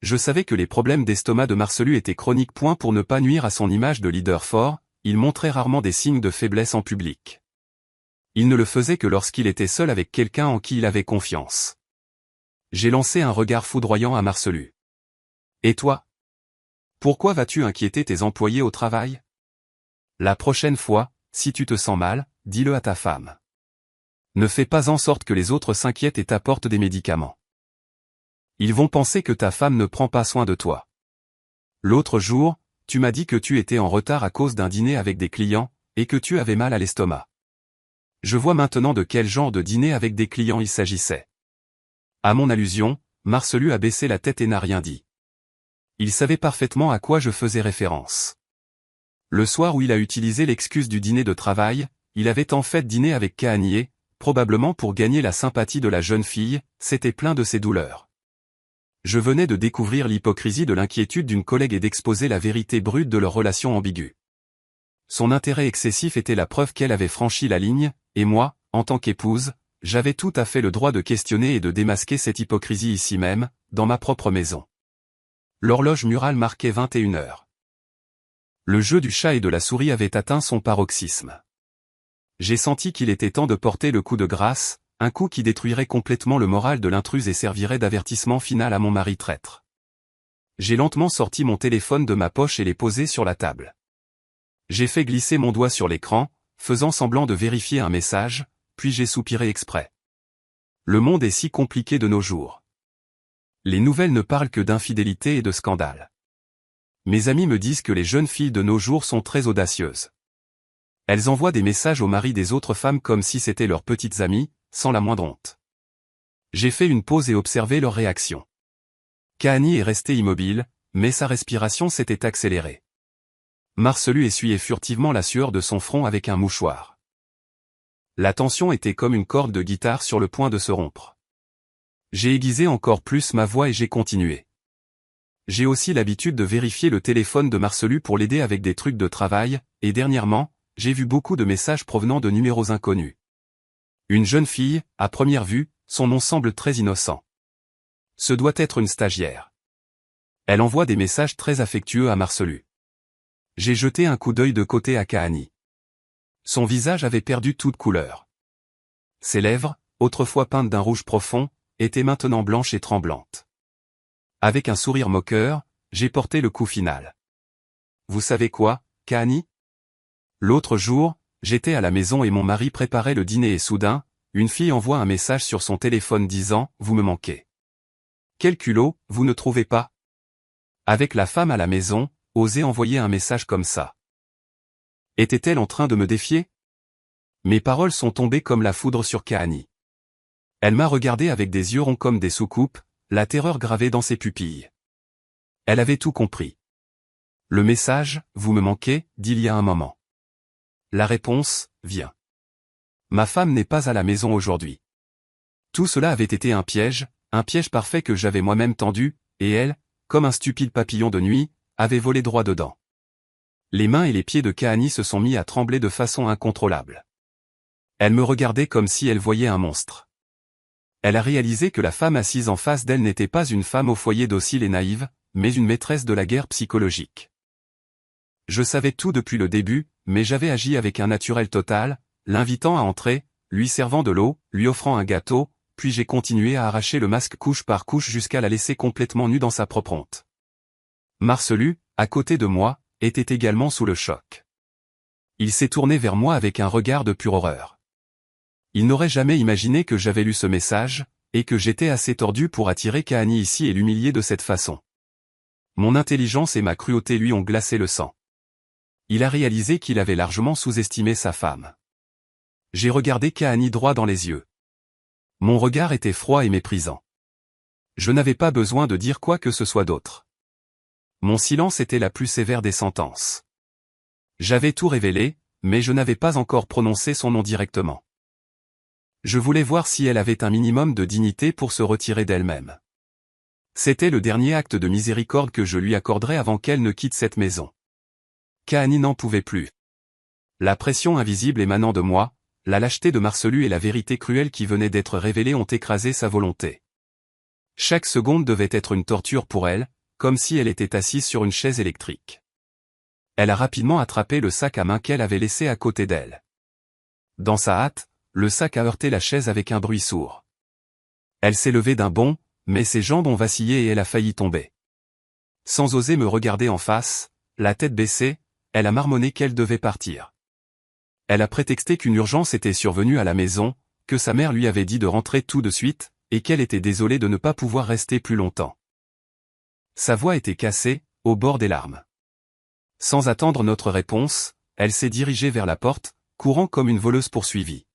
Speaker 1: Je savais que les problèmes d'estomac de Marcelu étaient chroniques. Pour ne pas nuire à son image de leader fort, il montrait rarement des signes de faiblesse en public. Il ne le faisait que lorsqu'il était seul avec quelqu'un en qui il avait confiance. J'ai lancé un regard foudroyant à Marcelu. Et toi? Pourquoi vas-tu inquiéter tes employés au travail? La prochaine fois, si tu te sens mal, dis-le à ta femme. Ne fais pas en sorte que les autres s'inquiètent et t'apportent des médicaments. Ils vont penser que ta femme ne prend pas soin de toi. L'autre jour, tu m'as dit que tu étais en retard à cause d'un dîner avec des clients, et que tu avais mal à l'estomac. Je vois maintenant de quel genre de dîner avec des clients il s'agissait. À mon allusion, Marcelu a baissé la tête et n'a rien dit. Il savait parfaitement à quoi je faisais référence. Le soir où il a utilisé l'excuse du dîner de travail, il avait en fait dîné avec Kahani, probablement pour gagner la sympathie de la jeune fille, s'était plaint de ses douleurs. Je venais de découvrir l'hypocrisie de l'inquiétude d'une collègue et d'exposer la vérité brute de leur relation ambiguë. Son intérêt excessif était la preuve qu'elle avait franchi la ligne, et moi, en tant qu'épouse, j'avais tout à fait le droit de questionner et de démasquer cette hypocrisie ici même, dans ma propre maison. L'horloge murale marquait 21 heures. Le jeu du chat et de la souris avait atteint son paroxysme. J'ai senti qu'il était temps de porter le coup de grâce, un coup qui détruirait complètement le moral de l'intruse et servirait d'avertissement final à mon mari traître. J'ai lentement sorti mon téléphone de ma poche et l'ai posé sur la table. J'ai fait glisser mon doigt sur l'écran, faisant semblant de vérifier un message, puis j'ai soupiré exprès. Le monde est si compliqué de nos jours. Les nouvelles ne parlent que d'infidélité et de scandales. Mes amis me disent que les jeunes filles de nos jours sont très audacieuses. Elles envoient des messages aux maris des autres femmes comme si c'étaient leurs petites amies, sans la moindre honte. J'ai fait une pause et observé leur réaction. Kahani est resté immobile, mais sa respiration s'était accélérée. Marcelu essuyait furtivement la sueur de son front avec un mouchoir. La tension était comme une corde de guitare sur le point de se rompre. J'ai aiguisé encore plus ma voix et j'ai continué. J'ai aussi l'habitude de vérifier le téléphone de Marcelu pour l'aider avec des trucs de travail, et dernièrement, j'ai vu beaucoup de messages provenant de numéros inconnus. Une jeune fille, à première vue, son nom semble très innocent. Ce doit être une stagiaire. Elle envoie des messages très affectueux à Marcelu. J'ai jeté un coup d'œil de côté à Kahani. Son visage avait perdu toute couleur. Ses lèvres, autrefois peintes d'un rouge profond, étaient maintenant blanches et tremblantes. Avec un sourire moqueur, j'ai porté le coup final. Vous savez quoi, Kahani? L'autre jour, j'étais à la maison et mon mari préparait le dîner et soudain, une fille envoie un message sur son téléphone disant « Vous me manquez ». Quel culot, vous ne trouvez pas? Avec la femme à la maison, oser envoyer un message comme ça. Était-elle en train de me défier? Mes paroles sont tombées comme la foudre sur Kahani. Elle m'a regardé avec des yeux ronds comme des soucoupes, la terreur gravée dans ses pupilles. Elle avait tout compris. Le message « Vous me manquez » d'il y a un moment. La réponse vient. Ma femme n'est pas à la maison aujourd'hui. Tout cela avait été un piège parfait que j'avais moi-même tendu, et elle, comme un stupide papillon de nuit, avait volé droit dedans. Les mains et les pieds de Kahani se sont mis à trembler de façon incontrôlable. Elle me regardait comme si elle voyait un monstre. Elle a réalisé que la femme assise en face d'elle n'était pas une femme au foyer docile et naïve, mais une maîtresse de la guerre psychologique. Je savais tout depuis le début, mais j'avais agi avec un naturel total, l'invitant à entrer, lui servant de l'eau, lui offrant un gâteau, puis j'ai continué à arracher le masque couche par couche jusqu'à la laisser complètement nue dans sa propre honte. Marcelu, à côté de moi, était également sous le choc. Il s'est tourné vers moi avec un regard de pure horreur. Il n'aurait jamais imaginé que j'avais lu ce message, et que j'étais assez tordu pour attirer Kahani ici et l'humilier de cette façon. Mon intelligence et ma cruauté lui ont glacé le sang. Il a réalisé qu'il avait largement sous-estimé sa femme. J'ai regardé Kahani droit dans les yeux. Mon regard était froid et méprisant. Je n'avais pas besoin de dire quoi que ce soit d'autre. Mon silence était la plus sévère des sentences. J'avais tout révélé, mais je n'avais pas encore prononcé son nom directement. Je voulais voir si elle avait un minimum de dignité pour se retirer d'elle-même. C'était le dernier acte de miséricorde que je lui accorderais avant qu'elle ne quitte cette maison. Kahani n'en pouvait plus. La pression invisible émanant de moi, la lâcheté de Marcelu et la vérité cruelle qui venait d'être révélée ont écrasé sa volonté. Chaque seconde devait être une torture pour elle, comme si elle était assise sur une chaise électrique. Elle a rapidement attrapé le sac à main qu'elle avait laissé à côté d'elle. Dans sa hâte, le sac a heurté la chaise avec un bruit sourd. Elle s'est levée d'un bond, mais ses jambes ont vacillé et elle a failli tomber. Sans oser me regarder en face, la tête baissée, elle a marmonné qu'elle devait partir. Elle a prétexté qu'une urgence était survenue à la maison, que sa mère lui avait dit de rentrer tout de suite, et qu'elle était désolée de ne pas pouvoir rester plus longtemps. Sa voix était cassée, au bord des larmes. Sans attendre notre réponse, elle s'est dirigée vers la porte, courant comme une voleuse poursuivie.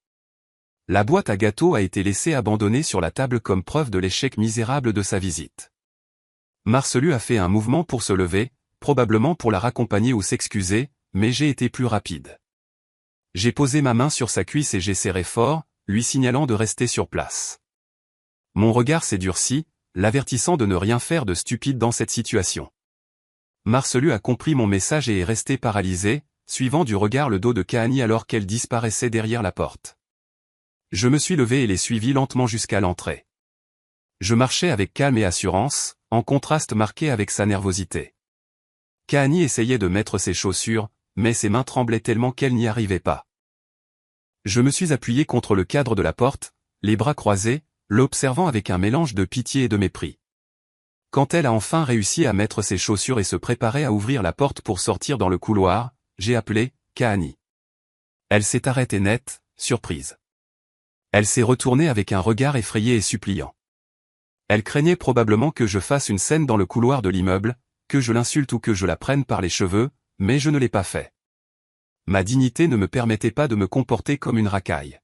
Speaker 1: La boîte à gâteaux a été laissée abandonnée sur la table comme preuve de l'échec misérable de sa visite. Marcelu a fait un mouvement pour se lever, probablement pour la raccompagner ou s'excuser, mais j'ai été plus rapide. J'ai posé ma main sur sa cuisse et j'ai serré fort, lui signalant de rester sur place. Mon regard s'est durci, l'avertissant de ne rien faire de stupide dans cette situation. Marcelu a compris mon message et est resté paralysé, suivant du regard le dos de Kahani alors qu'elle disparaissait derrière la porte. Je me suis levé et l'ai suivi lentement jusqu'à l'entrée. Je marchais avec calme et assurance, en contraste marqué avec sa nervosité. Kahani essayait de mettre ses chaussures, mais ses mains tremblaient tellement qu'elle n'y arrivait pas. Je me suis appuyé contre le cadre de la porte, les bras croisés, l'observant avec un mélange de pitié et de mépris. Quand elle a enfin réussi à mettre ses chaussures et se préparer à ouvrir la porte pour sortir dans le couloir, j'ai appelé « Kahani ». Elle s'est arrêtée net, surprise. Elle s'est retournée avec un regard effrayé et suppliant. Elle craignait probablement que je fasse une scène dans le couloir de l'immeuble, que je l'insulte ou que je la prenne par les cheveux, mais je ne l'ai pas fait. Ma dignité ne me permettait pas de me comporter comme une racaille.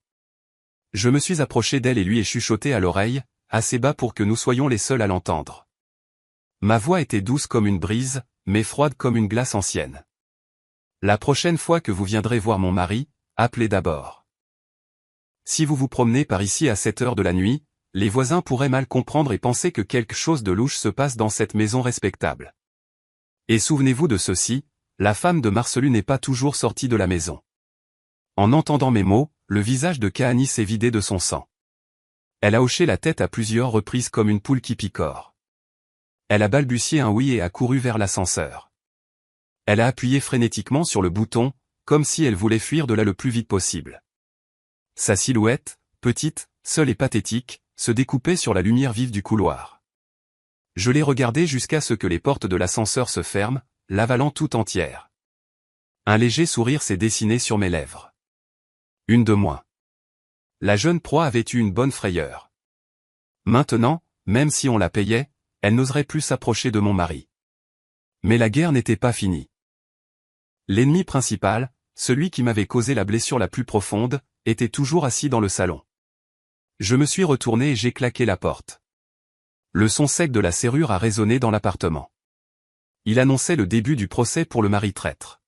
Speaker 1: Je me suis approché d'elle et lui ai chuchoté à l'oreille, assez bas pour que nous soyons les seuls à l'entendre. Ma voix était douce comme une brise, mais froide comme une glace ancienne. La prochaine fois que vous viendrez voir mon mari, appelez d'abord. Si vous vous promenez par ici à cette heure de la nuit, les voisins pourraient mal comprendre et penser que quelque chose de louche se passe dans cette maison respectable. Et souvenez-vous de ceci, la femme de Marcelu n'est pas toujours sortie de la maison. En entendant mes mots, le visage de Kahani s'est vidé de son sang. Elle a hoché la tête à plusieurs reprises comme une poule qui picore. Elle a balbutié un oui et a couru vers l'ascenseur. Elle a appuyé frénétiquement sur le bouton, comme si elle voulait fuir de là le plus vite possible. Sa silhouette, petite, seule et pathétique, se découpait sur la lumière vive du couloir. Je l'ai regardée jusqu'à ce que les portes de l'ascenseur se ferment, l'avalant tout entière. Un léger sourire s'est dessiné sur mes lèvres. Une de moins. La jeune proie avait eu une bonne frayeur. Maintenant, même si on la payait, elle n'oserait plus s'approcher de mon mari. Mais la guerre n'était pas finie. L'ennemi principal, celui qui m'avait causé la blessure la plus profonde, était toujours assis dans le salon. Je me suis retourné et j'ai claqué la porte. Le son sec de la serrure a résonné dans l'appartement. Il annonçait le début du procès pour le mari traître.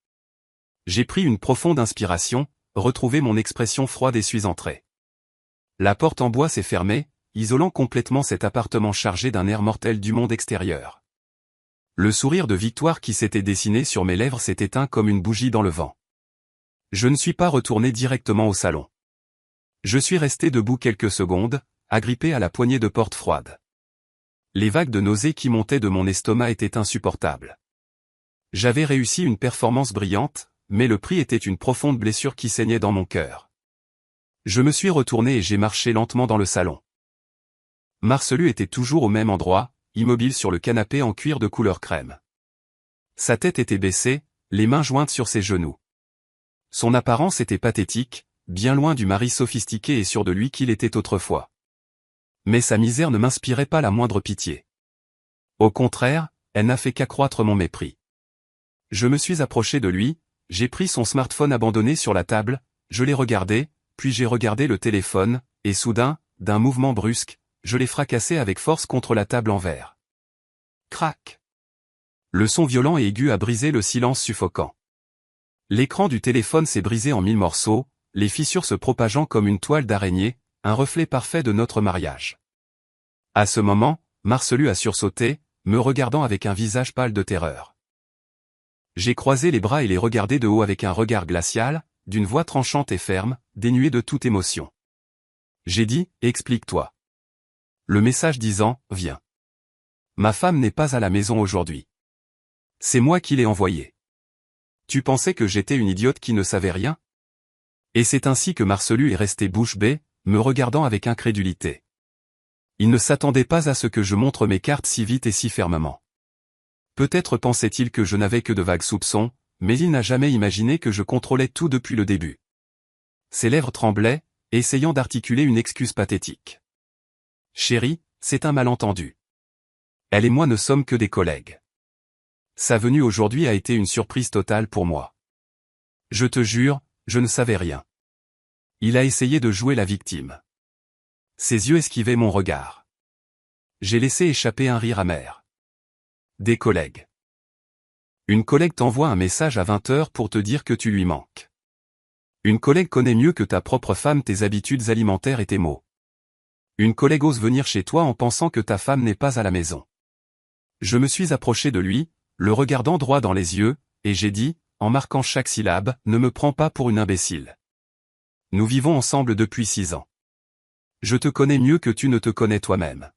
Speaker 1: J'ai pris une profonde inspiration, retrouvé mon expression froide et suis entré. La porte en bois s'est fermée, isolant complètement cet appartement chargé d'un air mortel du monde extérieur. Le sourire de victoire qui s'était dessiné sur mes lèvres s'est éteint comme une bougie dans le vent. Je ne suis pas retourné directement au salon. Je suis resté debout quelques secondes, agrippé à la poignée de porte froide. Les vagues de nausée qui montaient de mon estomac étaient insupportables. J'avais réussi une performance brillante, mais le prix était une profonde blessure qui saignait dans mon cœur. Je me suis retourné et j'ai marché lentement dans le salon. Marcelu était toujours au même endroit, immobile sur le canapé en cuir de couleur crème. Sa tête était baissée, les mains jointes sur ses genoux. Son apparence était pathétique, bien loin du mari sophistiqué et sûr de lui qu'il était autrefois. Mais sa misère ne m'inspirait pas la moindre pitié. Au contraire, elle n'a fait qu'accroître mon mépris. Je me suis approché de lui, j'ai pris son smartphone abandonné sur la table, je l'ai regardé, puis j'ai regardé le téléphone, et soudain, d'un mouvement brusque, je l'ai fracassé avec force contre la table en verre. Crac! Le son violent et aigu a brisé le silence suffocant. L'écran du téléphone s'est brisé en 1000 morceaux, les fissures se propageant comme une toile d'araignée, un reflet parfait de notre mariage. À ce moment, Marcelu a sursauté, me regardant avec un visage pâle de terreur. J'ai croisé les bras et l'ai regardé de haut avec un regard glacial, d'une voix tranchante et ferme, dénuée de toute émotion. J'ai dit, explique-toi. Le message disant, viens. Ma femme n'est pas à la maison aujourd'hui. C'est moi qui l'ai envoyé. Tu pensais que j'étais une idiote qui ne savait rien? Et c'est ainsi que Marcelu est resté bouche bée, me regardant avec incrédulité. Il ne s'attendait pas à ce que je montre mes cartes si vite et si fermement. Peut-être pensait-il que je n'avais que de vagues soupçons, mais il n'a jamais imaginé que je contrôlais tout depuis le début. Ses lèvres tremblaient, essayant d'articuler une excuse pathétique. Chérie, c'est un malentendu. Elle et moi ne sommes que des collègues. Sa venue aujourd'hui a été une surprise totale pour moi. Je te jure, je ne savais rien. Il a essayé de jouer la victime. Ses yeux esquivaient mon regard. J'ai laissé échapper un rire amer. Des collègues. Une collègue t'envoie un message à 20h pour te dire que tu lui manques. Une collègue connaît mieux que ta propre femme tes habitudes alimentaires et tes maux. Une collègue ose venir chez toi en pensant que ta femme n'est pas à la maison. Je me suis approché de lui, le regardant droit dans les yeux, et j'ai dit, en marquant chaque syllabe, ne me prends pas pour une imbécile. Nous vivons ensemble depuis 6 ans. Je te connais mieux que tu ne te connais toi-même.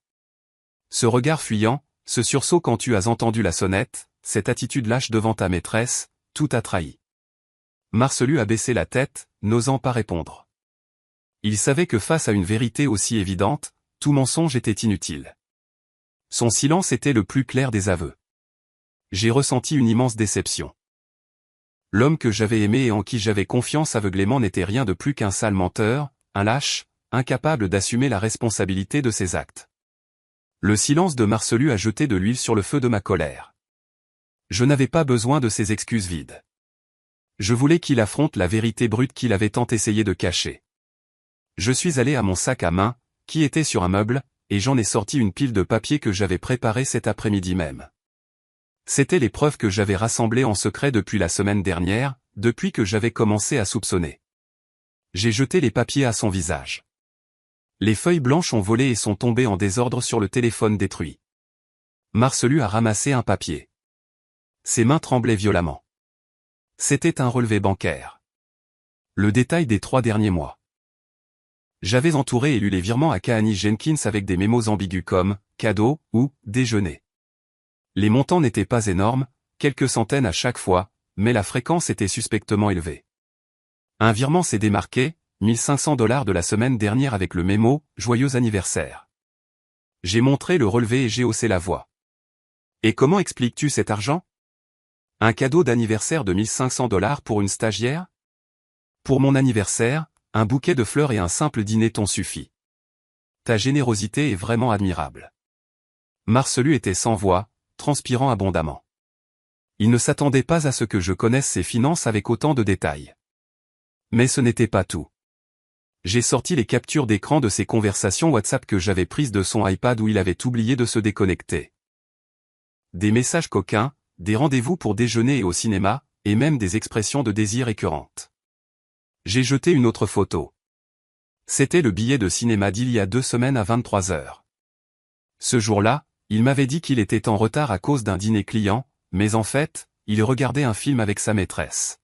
Speaker 1: Ce regard fuyant, ce sursaut quand tu as entendu la sonnette, cette attitude lâche devant ta maîtresse, tout a trahi. Marcelu a baissé la tête, n'osant pas répondre. Il savait que face à une vérité aussi évidente, tout mensonge était inutile. Son silence était le plus clair des aveux. J'ai ressenti une immense déception. L'homme que j'avais aimé et en qui j'avais confiance aveuglément n'était rien de plus qu'un sale menteur, un lâche, incapable d'assumer la responsabilité de ses actes. Le silence de Marcelu a jeté de l'huile sur le feu de ma colère. Je n'avais pas besoin de ses excuses vides. Je voulais qu'il affronte la vérité brute qu'il avait tant essayé de cacher. Je suis allé à mon sac à main, qui était sur un meuble, et j'en ai sorti une pile de papiers que j'avais préparés cet après-midi même. C'étaient les preuves que j'avais rassemblées en secret depuis la semaine dernière, depuis que j'avais commencé à soupçonner. J'ai jeté les papiers à son visage. Les feuilles blanches ont volé et sont tombées en désordre sur le téléphone détruit. Marcelu a ramassé un papier. Ses mains tremblaient violemment. C'était un relevé bancaire. Le détail des 3 derniers mois. J'avais entouré et lu les virements à Kahani Jenkins avec des mémos ambigus comme « cadeau » ou « déjeuner ». Les montants n'étaient pas énormes, quelques centaines à chaque fois, mais la fréquence était suspectement élevée. Un virement s'est démarqué, $1500 de la semaine dernière avec le mémo « Joyeux anniversaire ». J'ai montré le relevé et j'ai haussé la voix. Et comment expliques-tu cet argent? Un cadeau d'anniversaire de $1500 pour une stagiaire? Pour mon anniversaire, un bouquet de fleurs et un simple dîner t'ont suffi. Ta générosité est vraiment admirable. Marcelu était sans voix, transpirant abondamment. Il ne s'attendait pas à ce que je connaisse ses finances avec autant de détails. Mais ce n'était pas tout. J'ai sorti les captures d'écran de ses conversations WhatsApp que j'avais prises de son iPad où il avait oublié de se déconnecter. Des messages coquins, des rendez-vous pour déjeuner et au cinéma, et même des expressions de désir écœurantes. J'ai jeté une autre photo. C'était le billet de cinéma d'il y a 2 semaines à 23 heures. Ce jour-là, il m'avait dit qu'il était en retard à cause d'un dîner client, mais en fait, il regardait un film avec sa maîtresse.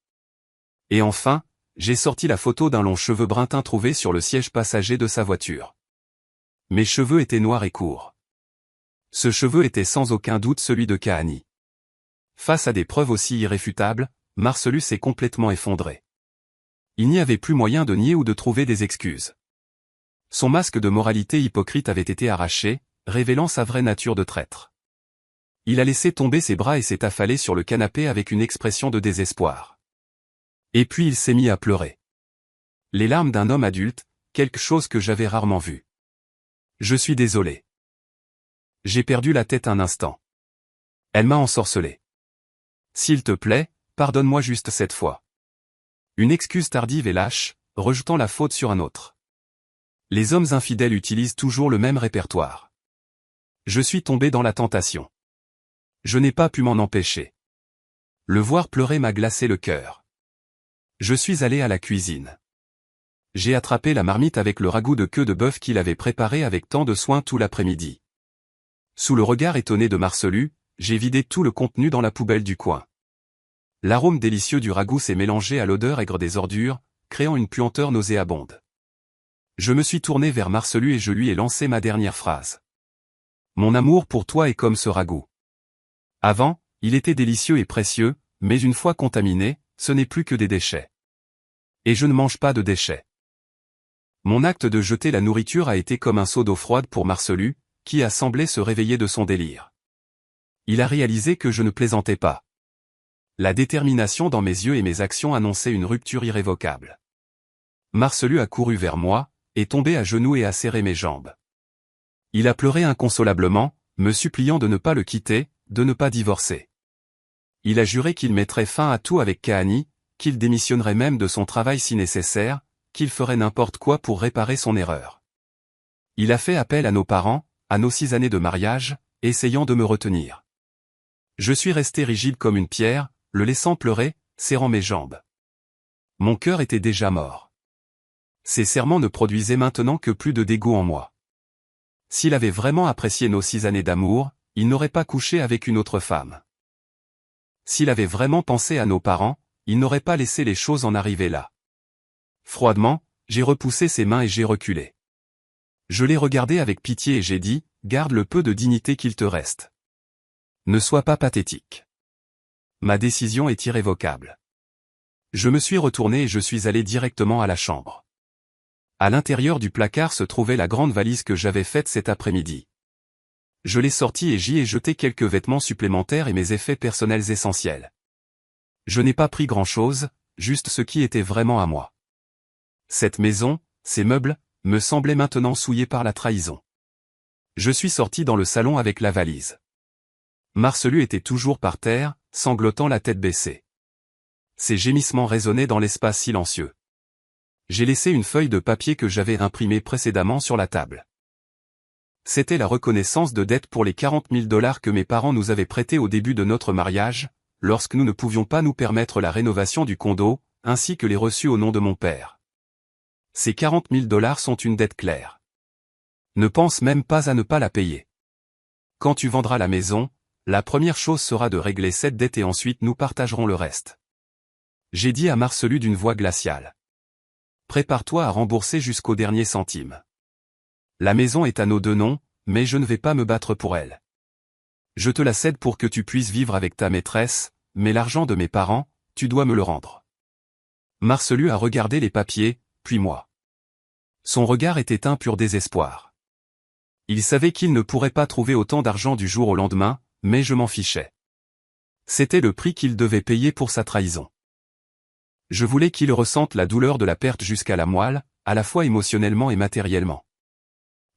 Speaker 1: Et enfin, j'ai sorti la photo d'un long cheveu brun teint trouvé sur le siège passager de sa voiture. Mes cheveux étaient noirs et courts. Ce cheveu était sans aucun doute celui de Kahani. Face à des preuves aussi irréfutables, Marcellus s'est complètement effondré. Il n'y avait plus moyen de nier ou de trouver des excuses. Son masque de moralité hypocrite avait été arraché, révélant sa vraie nature de traître. Il a laissé tomber ses bras et s'est affalé sur le canapé avec une expression de désespoir. Et puis il s'est mis à pleurer. Les larmes d'un homme adulte, quelque chose que j'avais rarement vu. Je suis désolé. J'ai perdu la tête un instant. Elle m'a ensorcelé. S'il te plaît, pardonne-moi juste cette fois. Une excuse tardive et lâche, rejetant la faute sur un autre. Les hommes infidèles utilisent toujours le même répertoire. Je suis tombé dans la tentation. Je n'ai pas pu m'en empêcher. Le voir pleurer m'a glacé le cœur. Je suis allé à la cuisine. J'ai attrapé la marmite avec le ragoût de queue de bœuf qu'il avait préparé avec tant de soin tout l'après-midi. Sous le regard étonné de Marcellus, j'ai vidé tout le contenu dans la poubelle du coin. L'arôme délicieux du ragoût s'est mélangé à l'odeur aigre des ordures, créant une puanteur nauséabonde. Je me suis tourné vers Marcellus et je lui ai lancé ma dernière phrase. Mon amour pour toi est comme ce ragoût. Avant, il était délicieux et précieux, mais une fois contaminé, ce n'est plus que des déchets. Et je ne mange pas de déchets. Mon acte de jeter la nourriture a été comme un seau d'eau froide pour Marcellus, qui a semblé se réveiller de son délire. Il a réalisé que je ne plaisantais pas. La détermination dans mes yeux et mes actions annonçait une rupture irrévocable. Marcellus a couru vers moi, est tombé à genoux et a serré mes jambes. Il a pleuré inconsolablement, me suppliant de ne pas le quitter, de ne pas divorcer. Il a juré qu'il mettrait fin à tout avec Kahani, qu'il démissionnerait même de son travail si nécessaire, qu'il ferait n'importe quoi pour réparer son erreur. Il a fait appel à nos parents, à nos 6 années de mariage, essayant de me retenir. Je suis resté rigide comme une pierre, le laissant pleurer, serrant mes jambes. Mon cœur était déjà mort. Ses serments ne produisaient maintenant que plus de dégoût en moi. S'il avait vraiment apprécié nos 6 années d'amour, il n'aurait pas couché avec une autre femme. S'il avait vraiment pensé à nos parents, il n'aurait pas laissé les choses en arriver là. Froidement, j'ai repoussé ses mains et j'ai reculé. Je l'ai regardé avec pitié et j'ai dit, garde le peu de dignité qu'il te reste. Ne sois pas pathétique. Ma décision est irrévocable. Je me suis retourné et je suis allé directement à la chambre. À l'intérieur du placard se trouvait la grande valise que j'avais faite cet après-midi. Je l'ai sortie et j'y ai jeté quelques vêtements supplémentaires et mes effets personnels essentiels. Je n'ai pas pris grand-chose, juste ce qui était vraiment à moi. Cette maison, ces meubles, me semblaient maintenant souillés par la trahison. Je suis sorti dans le salon avec la valise. Marcellus était toujours par terre, sanglotant la tête baissée. Ses gémissements résonnaient dans l'espace silencieux. J'ai laissé une feuille de papier que j'avais imprimée précédemment sur la table. C'était la reconnaissance de dette pour les 40 000 $ que mes parents nous avaient prêtés au début de notre mariage, lorsque nous ne pouvions pas nous permettre la rénovation du condo, ainsi que les reçus au nom de mon père. Ces 40 000 $ sont une dette claire. Ne pense même pas à ne pas la payer. Quand tu vendras la maison, la première chose sera de régler cette dette et ensuite nous partagerons le reste. J'ai dit à Marcellus d'une voix glaciale. Prépare-toi à rembourser jusqu'au dernier centime. La maison est à nos 2 noms, mais je ne vais pas me battre pour elle. Je te la cède pour que tu puisses vivre avec ta maîtresse, mais l'argent de mes parents, tu dois me le rendre. Marcellus a regardé les papiers, puis moi. Son regard était un pur désespoir. Il savait qu'il ne pourrait pas trouver autant d'argent du jour au lendemain, mais je m'en fichais. C'était le prix qu'il devait payer pour sa trahison. Je voulais qu'il ressente la douleur de la perte jusqu'à la moelle, à la fois émotionnellement et matériellement.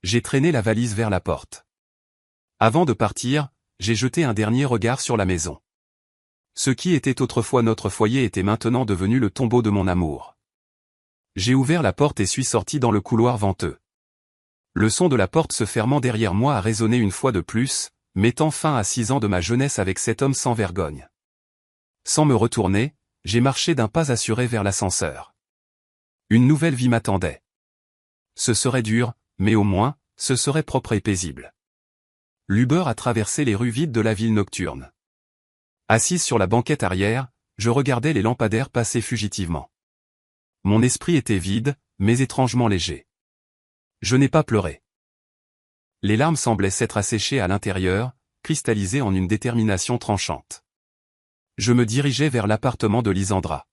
Speaker 1: J'ai traîné la valise vers la porte. Avant de partir, j'ai jeté un dernier regard sur la maison. Ce qui était autrefois notre foyer était maintenant devenu le tombeau de mon amour. J'ai ouvert la porte et suis sorti dans le couloir venteux. Le son de la porte se fermant derrière moi a résonné une fois de plus, mettant fin à 6 ans de ma jeunesse avec cet homme sans vergogne. Sans me retourner, j'ai marché d'un pas assuré vers l'ascenseur. Une nouvelle vie m'attendait. Ce serait dur, mais au moins, ce serait propre et paisible. L'Uber a traversé les rues vides de la ville nocturne. Assise sur la banquette arrière, je regardais les lampadaires passer fugitivement. Mon esprit était vide, mais étrangement léger. Je n'ai pas pleuré. Les larmes semblaient s'être asséchées à l'intérieur, cristallisées en une détermination tranchante. Je me dirigeais vers l'appartement de Lisandra.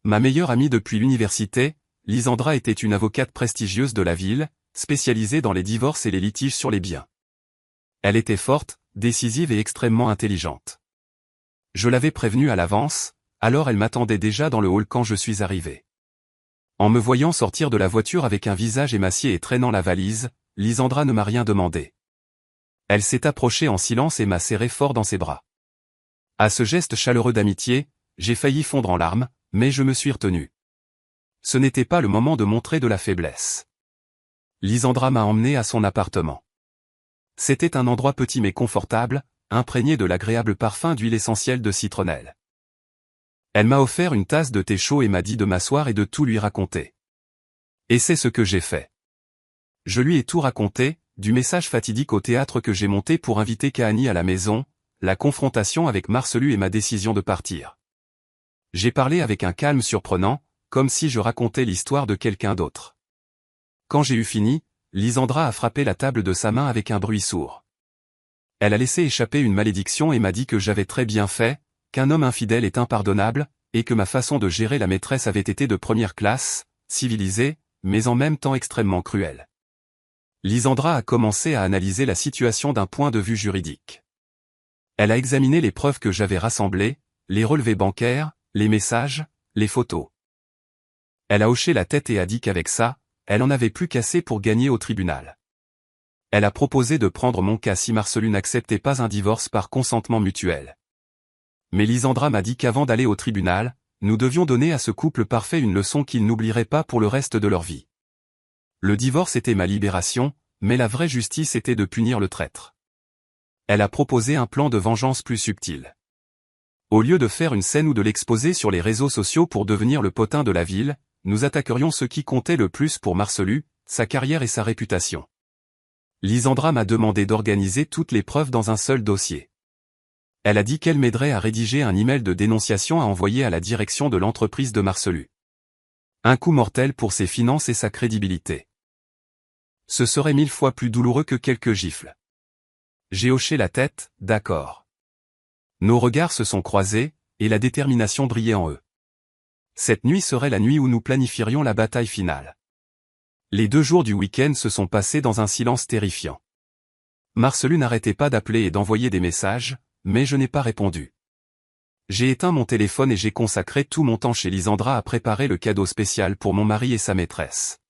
Speaker 1: Ma meilleure amie depuis l'université, Lisandra était une avocate prestigieuse de la ville, spécialisée dans les divorces et les litiges sur les biens. Elle était forte, décisive et extrêmement intelligente. Je l'avais prévenue à l'avance, alors elle m'attendait déjà dans le hall quand je suis arrivé. En me voyant sortir de la voiture avec un visage émacié et traînant la valise, Lisandra ne m'a rien demandé. Elle s'est approchée en silence et m'a serré fort dans ses bras. À ce geste chaleureux d'amitié, j'ai failli fondre en larmes, mais je me suis retenu. Ce n'était pas le moment de montrer de la faiblesse. Lisandra m'a emmené à son appartement. C'était un endroit petit mais confortable, imprégné de l'agréable parfum d'huile essentielle de citronnelle. Elle m'a offert une tasse de thé chaud et m'a dit de m'asseoir et de tout lui raconter. Et c'est ce que j'ai fait. Je lui ai tout raconté, du message fatidique au théâtre que j'ai monté pour inviter Kahani à la maison, la confrontation avec Marcelu et ma décision de partir. J'ai parlé avec un calme surprenant, comme si je racontais l'histoire de quelqu'un d'autre. Quand j'ai eu fini, Lisandra a frappé la table de sa main avec un bruit sourd. Elle a laissé échapper une malédiction et m'a dit que j'avais très bien fait, qu'un homme infidèle est impardonnable, et que ma façon de gérer la maîtresse avait été de première classe, civilisée, mais en même temps extrêmement cruelle. Lisandra a commencé à analyser la situation d'un point de vue juridique. Elle a examiné les preuves que j'avais rassemblées, les relevés bancaires, les messages, les photos. Elle a hoché la tête et a dit qu'avec ça, elle en avait plus qu'assez pour gagner au tribunal. Elle a proposé de prendre mon cas si Marcelu n'acceptait pas un divorce par consentement mutuel. Mais Lisandra m'a dit qu'avant d'aller au tribunal, nous devions donner à ce couple parfait une leçon qu'ils n'oublieraient pas pour le reste de leur vie. Le divorce était ma libération, mais la vraie justice était de punir le traître. Elle a proposé un plan de vengeance plus subtil. Au lieu de faire une scène ou de l'exposer sur les réseaux sociaux pour devenir le potin de la ville, nous attaquerions ce qui comptait le plus pour Marcelu, sa carrière et sa réputation. Lisandra m'a demandé d'organiser toutes les preuves dans un seul dossier. Elle a dit qu'elle m'aiderait à rédiger un email de dénonciation à envoyer à la direction de l'entreprise de Marcelu. Un coup mortel pour ses finances et sa crédibilité. Ce serait 1000 fois plus douloureux que quelques gifles. J'ai hoché la tête, d'accord. Nos regards se sont croisés, et la détermination brillait en eux. Cette nuit serait la nuit où nous planifierions la bataille finale. Les 2 jours du week-end se sont passés dans un silence terrifiant. Marcelu n'arrêtait pas d'appeler et d'envoyer des messages, mais je n'ai pas répondu. J'ai éteint mon téléphone et j'ai consacré tout mon temps chez Lisandra à préparer le cadeau spécial pour mon mari et sa maîtresse.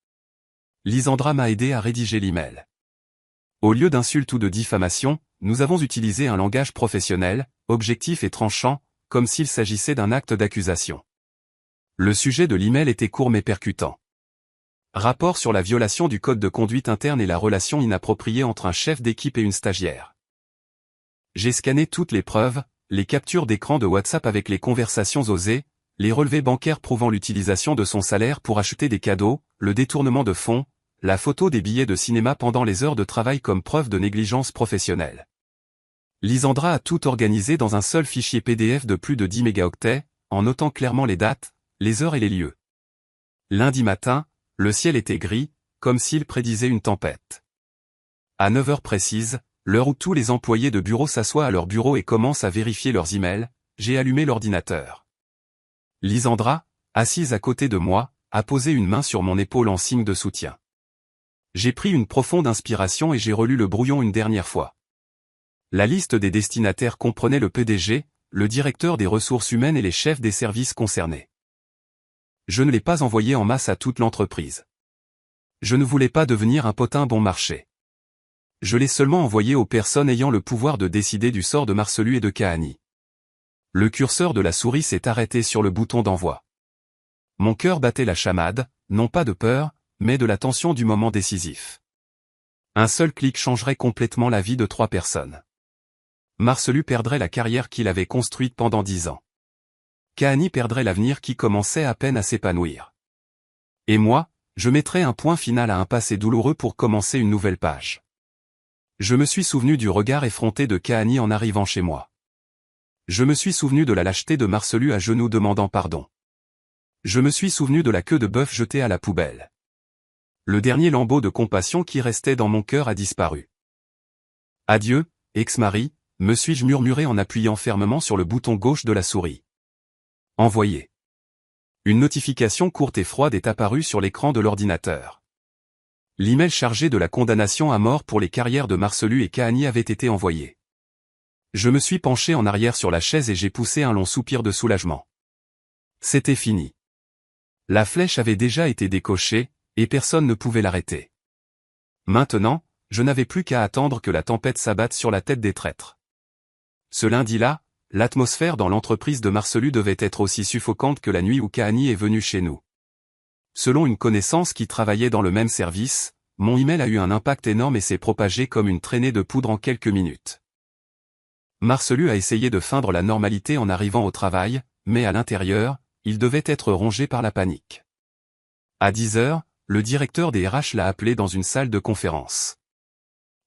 Speaker 1: Lisandra m'a aidé à rédiger l'email. Au lieu d'insultes ou de diffamation, nous avons utilisé un langage professionnel, objectif et tranchant, comme s'il s'agissait d'un acte d'accusation. Le sujet de l'email était court mais percutant. Rapport sur la violation du code de conduite interne et la relation inappropriée entre un chef d'équipe et une stagiaire. J'ai scanné toutes les preuves, les captures d'écran de WhatsApp avec les conversations osées, les relevés bancaires prouvant l'utilisation de son salaire pour acheter des cadeaux, le détournement de fonds, la photo des billets de cinéma pendant les heures de travail comme preuve de négligence professionnelle. Lisandra a tout organisé dans un seul fichier PDF de plus de 10 mégaoctets, en notant clairement les dates, les heures et les lieux. Lundi matin, le ciel était gris, comme s'il prédisait une tempête. À 9 heures précises, l'heure où tous les employés de bureau s'assoient à leur bureau et commencent à vérifier leurs emails, j'ai allumé l'ordinateur. Lisandra, assise à côté de moi, a posé une main sur mon épaule en signe de soutien. J'ai pris une profonde inspiration et j'ai relu le brouillon une dernière fois. La liste des destinataires comprenait le PDG, le directeur des ressources humaines et les chefs des services concernés. Je ne l'ai pas envoyé en masse à toute l'entreprise. Je ne voulais pas devenir un potin bon marché. Je l'ai seulement envoyé aux personnes ayant le pouvoir de décider du sort de Marcelu et de Kahani. Le curseur de la souris s'est arrêté sur le bouton d'envoi. Mon cœur battait la chamade, non pas de peur, mais de la tension du moment décisif. Un seul clic changerait complètement la vie de 3 personnes. Marcelu perdrait la carrière qu'il avait construite pendant 10 ans. Kahani perdrait l'avenir qui commençait à peine à s'épanouir. Et moi, je mettrai un point final à un passé douloureux pour commencer une nouvelle page. Je me suis souvenu du regard effronté de Kahani en arrivant chez moi. Je me suis souvenu de la lâcheté de Marcelu à genoux demandant pardon. Je me suis souvenu de la queue de bœuf jetée à la poubelle. Le dernier lambeau de compassion qui restait dans mon cœur a disparu. Adieu, ex-mari, me suis-je murmuré en appuyant fermement sur le bouton gauche de la souris. Envoyer. Une notification courte et froide est apparue sur l'écran de l'ordinateur. L'email chargé de la condamnation à mort pour les carrières de Marcelu et Kahani avait été envoyé. Je me suis penché en arrière sur la chaise et j'ai poussé un long soupir de soulagement. C'était fini. La flèche avait déjà été décochée, et personne ne pouvait l'arrêter. Maintenant, je n'avais plus qu'à attendre que la tempête s'abatte sur la tête des traîtres. Ce lundi-là, l'atmosphère dans l'entreprise de Marcelu devait être aussi suffocante que la nuit où Kahani est venu chez nous. Selon une connaissance qui travaillait dans le même service, mon email a eu un impact énorme et s'est propagé comme une traînée de poudre en quelques minutes. Marcelu a essayé de feindre la normalité en arrivant au travail, mais à l'intérieur, il devait être rongé par la panique. À 10 heures, le directeur des RH l'a appelé dans une salle de conférence.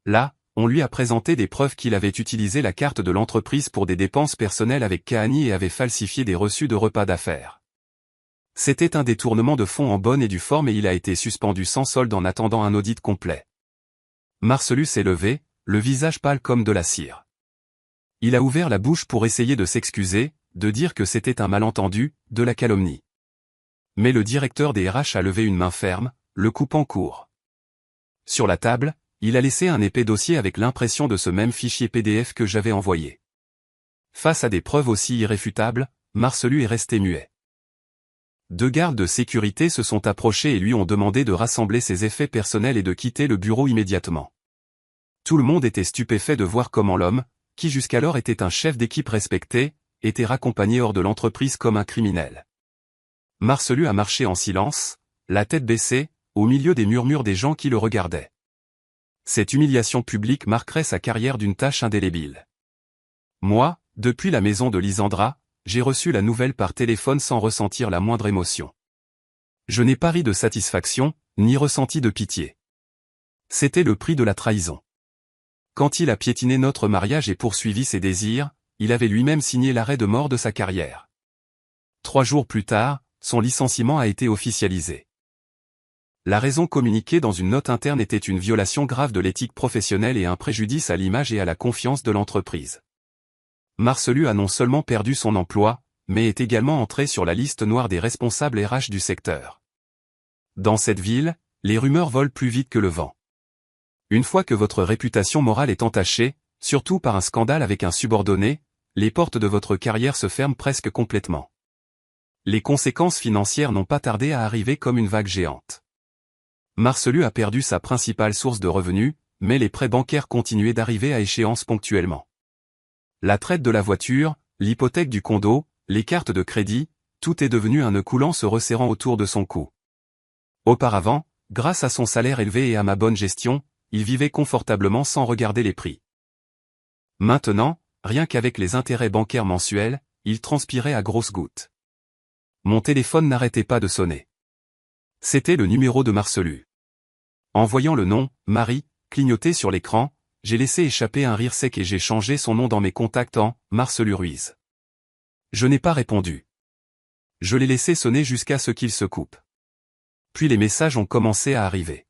Speaker 1: Là, on lui a présenté des preuves qu'il avait utilisé la carte de l'entreprise pour des dépenses personnelles avec Kahani et avait falsifié des reçus de repas d'affaires. C'était un détournement de fonds en bonne et due forme et il a été suspendu sans solde en attendant un audit complet. Marcelu s'est levé, le visage pâle comme de la cire. Il a ouvert la bouche pour essayer de s'excuser, de dire que c'était un malentendu, de la calomnie. Mais le directeur des RH a levé une main ferme, le coupant court. Sur la table, il a laissé un épais dossier avec l'impression de ce même fichier PDF que j'avais envoyé. Face à des preuves aussi irréfutables, Marcelu est resté muet. 2 gardes de sécurité se sont approchés et lui ont demandé de rassembler ses effets personnels et de quitter le bureau immédiatement. Tout le monde était stupéfait de voir comment l'homme, qui jusqu'alors était un chef d'équipe respecté, était raccompagné hors de l'entreprise comme un criminel. Marcelu a marché en silence, la tête baissée, au milieu des murmures des gens qui le regardaient. Cette humiliation publique marquerait sa carrière d'une tache indélébile. Moi, depuis la maison de Lisandra, j'ai reçu la nouvelle par téléphone sans ressentir la moindre émotion. Je n'ai pas ri de satisfaction, ni ressenti de pitié. C'était le prix de la trahison. Quand il a piétiné notre mariage et poursuivi ses désirs, il avait lui-même signé l'arrêt de mort de sa carrière. 3 jours plus tard, son licenciement a été officialisé. La raison communiquée dans une note interne était une violation grave de l'éthique professionnelle et un préjudice à l'image et à la confiance de l'entreprise. Marcelu a non seulement perdu son emploi, mais est également entré sur la liste noire des responsables RH du secteur. Dans cette ville, les rumeurs volent plus vite que le vent. Une fois que votre réputation morale est entachée, surtout par un scandale avec un subordonné, les portes de votre carrière se ferment presque complètement. Les conséquences financières n'ont pas tardé à arriver comme une vague géante. Marcelu a perdu sa principale source de revenus, mais les prêts bancaires continuaient d'arriver à échéance ponctuellement. La traite de la voiture, l'hypothèque du condo, les cartes de crédit, tout est devenu un nœud coulant se resserrant autour de son cou. Auparavant, grâce à son salaire élevé et à ma bonne gestion, il vivait confortablement sans regarder les prix. Maintenant, rien qu'avec les intérêts bancaires mensuels, il transpirait à grosses gouttes. Mon téléphone n'arrêtait pas de sonner. C'était le numéro de Marcelu. En voyant le nom, Marie, clignoter sur l'écran, j'ai laissé échapper un rire sec et j'ai changé son nom dans mes contacts en Marcelu Ruiz. Je n'ai pas répondu. Je l'ai laissé sonner jusqu'à ce qu'il se coupe. Puis les messages ont commencé à arriver.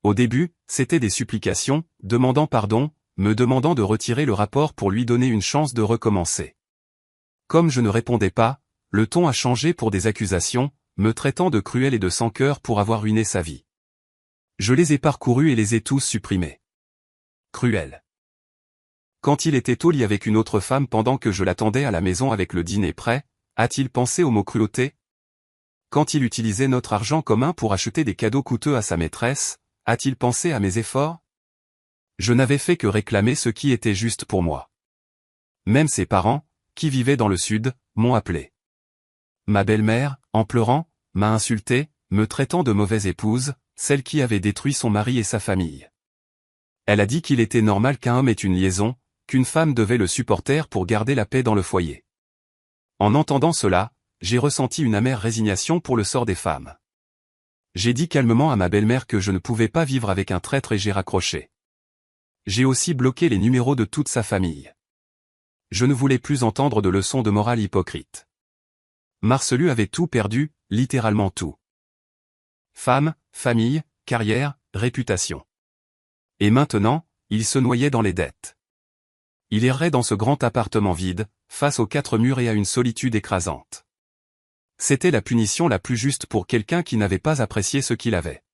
Speaker 1: Au début, c'était des supplications, demandant pardon, me demandant de retirer le rapport pour lui donner une chance de recommencer. Comme je ne répondais pas, le ton a changé pour des accusations, me traitant de cruel et de sans cœur pour avoir ruiné sa vie. Je les ai parcourus et les ai tous supprimés. Cruel. Quand il était au lit avec une autre femme pendant que je l'attendais à la maison avec le dîner prêt, a-t-il pensé au mot cruauté? Quand il utilisait notre argent commun pour acheter des cadeaux coûteux à sa maîtresse, a-t-il pensé à mes efforts? Je n'avais fait que réclamer ce qui était juste pour moi. Même ses parents, qui vivaient dans le sud, m'ont appelé. Ma belle-mère, en pleurant, m'a insulté, me traitant de mauvaise épouse, celle qui avait détruit son mari et sa famille. Elle a dit qu'il était normal qu'un homme ait une liaison, qu'une femme devait le supporter pour garder la paix dans le foyer. En entendant cela, j'ai ressenti une amère résignation pour le sort des femmes. J'ai dit calmement à ma belle-mère que je ne pouvais pas vivre avec un traître et j'ai raccroché. J'ai aussi bloqué les numéros de toute sa famille. Je ne voulais plus entendre de leçons de morale hypocrite. Marcelu avait tout perdu, littéralement tout. Femme, famille, carrière, réputation. Et maintenant, il se noyait dans les dettes. Il errait dans ce grand appartement vide, face aux 4 murs et à une solitude écrasante. C'était la punition la plus juste pour quelqu'un qui n'avait pas apprécié ce qu'il avait.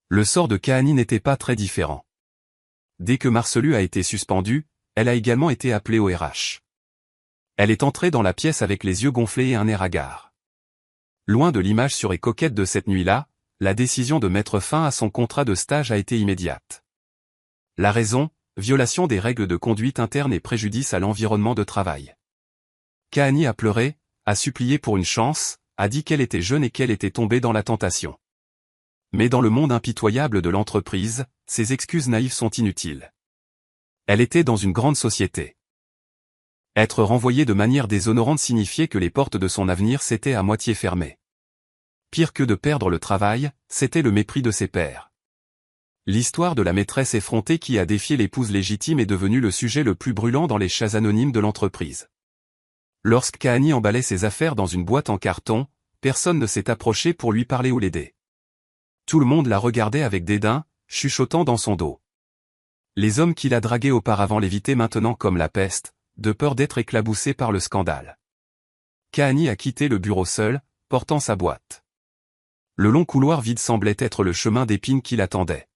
Speaker 1: Le sort de Kahani n'était pas très différent. Dès que Marcelu a été suspendu, elle a également été appelée au RH. Elle est entrée dans la pièce avec les yeux gonflés et un air hagard. Loin de l'image sûre et coquette de cette nuit-là, la décision de mettre fin à son contrat de stage a été immédiate. La raison, violation des règles de conduite interne et préjudice à l'environnement de travail. Kahani a pleuré, a supplié pour une chance, a dit qu'elle était jeune et qu'elle était tombée dans la tentation. Mais dans le monde impitoyable de l'entreprise, ces excuses naïves sont inutiles. Elle était dans une grande société. Être renvoyée de manière déshonorante signifiait que les portes de son avenir s'étaient à moitié fermées. Pire que de perdre le travail, c'était le mépris de ses pairs. L'histoire de la maîtresse effrontée qui a défié l'épouse légitime est devenue le sujet le plus brûlant dans les chats anonymes de l'entreprise. Lorsque Kahani emballait ses affaires dans une boîte en carton, personne ne s'est approché pour lui parler ou l'aider. Tout le monde la regardait avec dédain, chuchotant dans son dos. Les hommes qui la draguaient auparavant l'évitaient maintenant comme la peste, de peur d'être éclaboussé par le scandale. Kahani a quitté le bureau seul, portant sa boîte. Le long couloir vide semblait être le chemin d'épines qui l'attendait.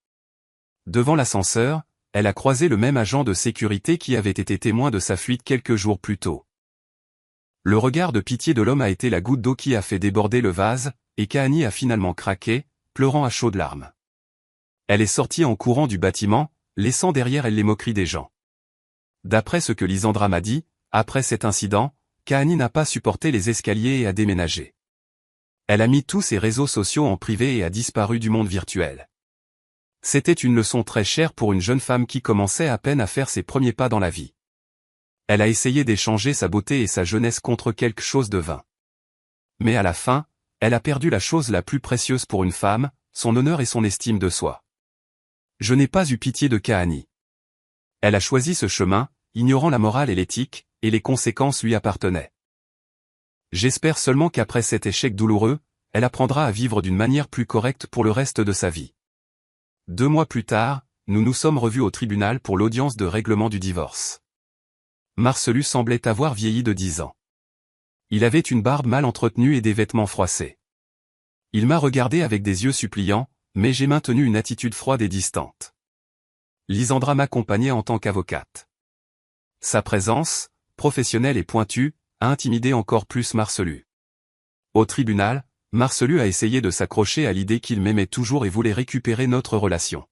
Speaker 1: Devant l'ascenseur, elle a croisé le même agent de sécurité qui avait été témoin de sa fuite quelques jours plus tôt. Le regard de pitié de l'homme a été la goutte d'eau qui a fait déborder le vase, et Kahani a finalement craqué, pleurant à chaudes larmes. Elle est sortie en courant du bâtiment, laissant derrière elle les moqueries des gens. D'après ce que Lisandra m'a dit, après cet incident, Kahani n'a pas supporté les escaliers et a déménagé. Elle a mis tous ses réseaux sociaux en privé et a disparu du monde virtuel. C'était une leçon très chère pour une jeune femme qui commençait à peine à faire ses premiers pas dans la vie. Elle a essayé d'échanger sa beauté et sa jeunesse contre quelque chose de vain. Mais à la fin, elle a perdu la chose la plus précieuse pour une femme, son honneur et son estime de soi. Je n'ai pas eu pitié de Kahani. Elle a choisi ce chemin, ignorant la morale et l'éthique, et les conséquences lui appartenaient. J'espère seulement qu'après cet échec douloureux, elle apprendra à vivre d'une manière plus correcte pour le reste de sa vie. 2 mois plus tard, nous nous sommes revus au tribunal pour l'audience de règlement du divorce. Marcelu semblait avoir vieilli de 10 ans. Il avait une barbe mal entretenue et des vêtements froissés. Il m'a regardé avec des yeux suppliants, mais j'ai maintenu une attitude froide et distante. Lisandra m'accompagnait en tant qu'avocate. Sa présence, professionnelle et pointue, a intimidé encore plus Marcelu. Au tribunal, Marcelu a essayé de s'accrocher à l'idée qu'il m'aimait toujours et voulait récupérer notre relation.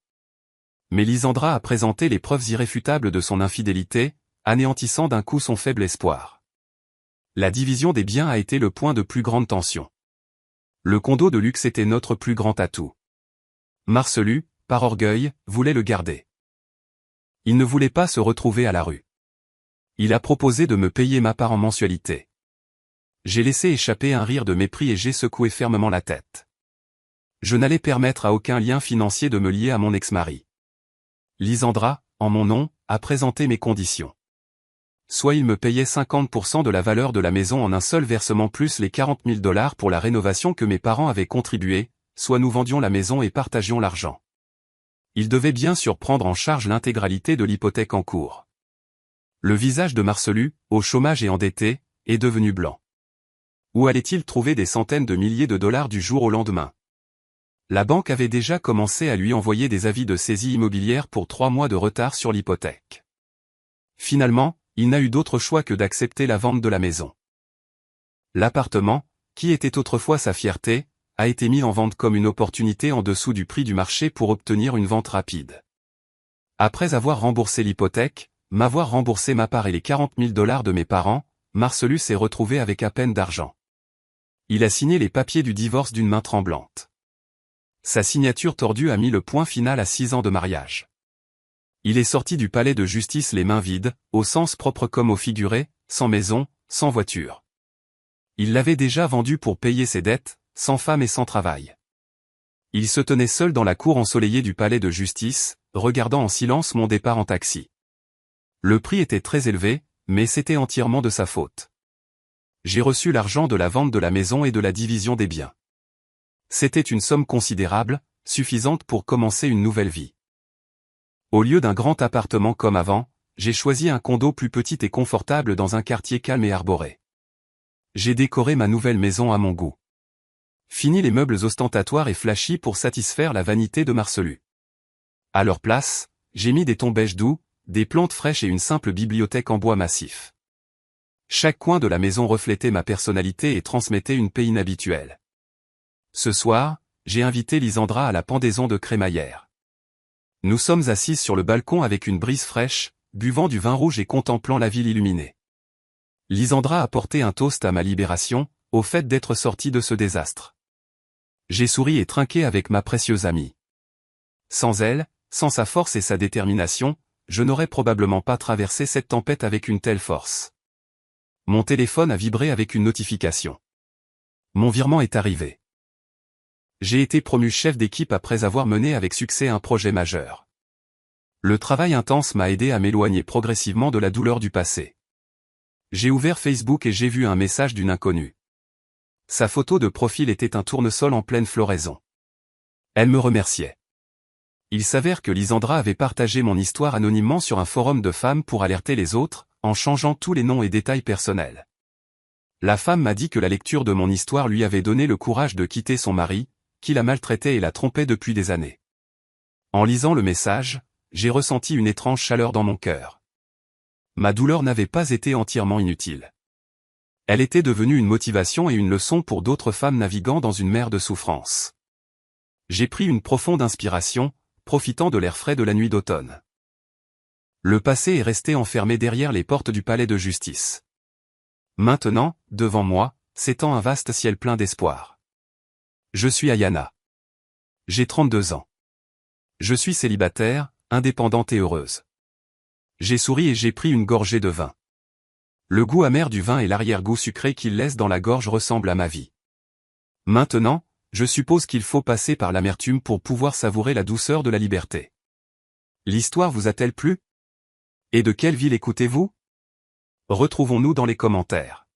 Speaker 1: Mais Lisandra a présenté les preuves irréfutables de son infidélité, anéantissant d'un coup son faible espoir. La division des biens a été le point de plus grande tension. Le condo de luxe était notre plus grand atout. Marcelu, par orgueil, voulait le garder. Il ne voulait pas se retrouver à la rue. Il a proposé de me payer ma part en mensualité. J'ai laissé échapper un rire de mépris et j'ai secoué fermement la tête. Je n'allais permettre à aucun lien financier de me lier à mon ex-mari. Lisandra, en mon nom, a présenté mes conditions. Soit il me payait 50% de la valeur de la maison en un seul versement plus les $40 000 pour la rénovation que mes parents avaient contribué, soit nous vendions la maison et partagions l'argent. Il devait bien sûr prendre en charge l'intégralité de l'hypothèque en cours. Le visage de Marcelu, au chômage et endetté, est devenu blanc. Où allait-il trouver des centaines de milliers de dollars du jour au lendemain? La banque avait déjà commencé à lui envoyer des avis de saisie immobilière pour 3 mois de retard sur l'hypothèque. Finalement, il n'a eu d'autre choix que d'accepter la vente de la maison. L'appartement, qui était autrefois sa fierté, a été mis en vente comme une opportunité en dessous du prix du marché pour obtenir une vente rapide. Après avoir remboursé l'hypothèque, m'avoir remboursé ma part et les $40 000 de mes parents, Marcelu s'est retrouvé avec à peine d'argent. Il a signé les papiers du divorce d'une main tremblante. Sa signature tordue a mis le point final à 6 ans de mariage. Il est sorti du palais de justice les mains vides, au sens propre comme au figuré, sans maison, sans voiture. Il l'avait déjà vendu pour payer ses dettes, sans femme et sans travail. Il se tenait seul dans la cour ensoleillée du palais de justice, regardant en silence mon départ en taxi. Le prix était très élevé, mais c'était entièrement de sa faute. J'ai reçu l'argent de la vente de la maison et de la division des biens. C'était une somme considérable, suffisante pour commencer une nouvelle vie. Au lieu d'un grand appartement comme avant, j'ai choisi un condo plus petit et confortable dans un quartier calme et arboré. J'ai décoré ma nouvelle maison à mon goût. Fini les meubles ostentatoires et flashy pour satisfaire la vanité de Marcelu. À leur place, j'ai mis des tons beige doux, des plantes fraîches et une simple bibliothèque en bois massif. Chaque coin de la maison reflétait ma personnalité et transmettait une paix inhabituelle. Ce soir, j'ai invité Lisandra à la pendaison de crémaillère. Nous sommes assises sur le balcon avec une brise fraîche, buvant du vin rouge et contemplant la ville illuminée. Lisandra a porté un toast à ma libération, au fait d'être sortie de ce désastre. J'ai souri et trinqué avec ma précieuse amie. Sans elle, sans sa force et sa détermination, je n'aurais probablement pas traversé cette tempête avec une telle force. Mon téléphone a vibré avec une notification. Mon virement est arrivé. J'ai été promu chef d'équipe après avoir mené avec succès un projet majeur. Le travail intense m'a aidé à m'éloigner progressivement de la douleur du passé. J'ai ouvert Facebook et j'ai vu un message d'une inconnue. Sa photo de profil était un tournesol en pleine floraison. Elle me remerciait. Il s'avère que Lisandra avait partagé mon histoire anonymement sur un forum de femmes pour alerter les autres, en changeant tous les noms et détails personnels. La femme m'a dit que la lecture de mon histoire lui avait donné le courage de quitter son mari, qui la maltraitait et la trompait depuis des années. En lisant le message, j'ai ressenti une étrange chaleur dans mon cœur. Ma douleur n'avait pas été entièrement inutile. Elle était devenue une motivation et une leçon pour d'autres femmes naviguant dans une mer de souffrance. J'ai pris une profonde inspiration, profitant de l'air frais de la nuit d'automne. Le passé est resté enfermé derrière les portes du palais de justice. Maintenant, devant moi, s'étend un vaste ciel plein d'espoir. Je suis Ayana. J'ai 32 ans. Je suis célibataire, indépendante et heureuse. J'ai souri et j'ai pris une gorgée de vin. Le goût amer du vin et l'arrière-goût sucré qu'il laisse dans la gorge ressemblent à ma vie. Maintenant, je suppose qu'il faut passer par l'amertume pour pouvoir savourer la douceur de la liberté. L'histoire vous a-t-elle plu? Et de quelle ville écoutez-vous? Retrouvons-nous dans les commentaires.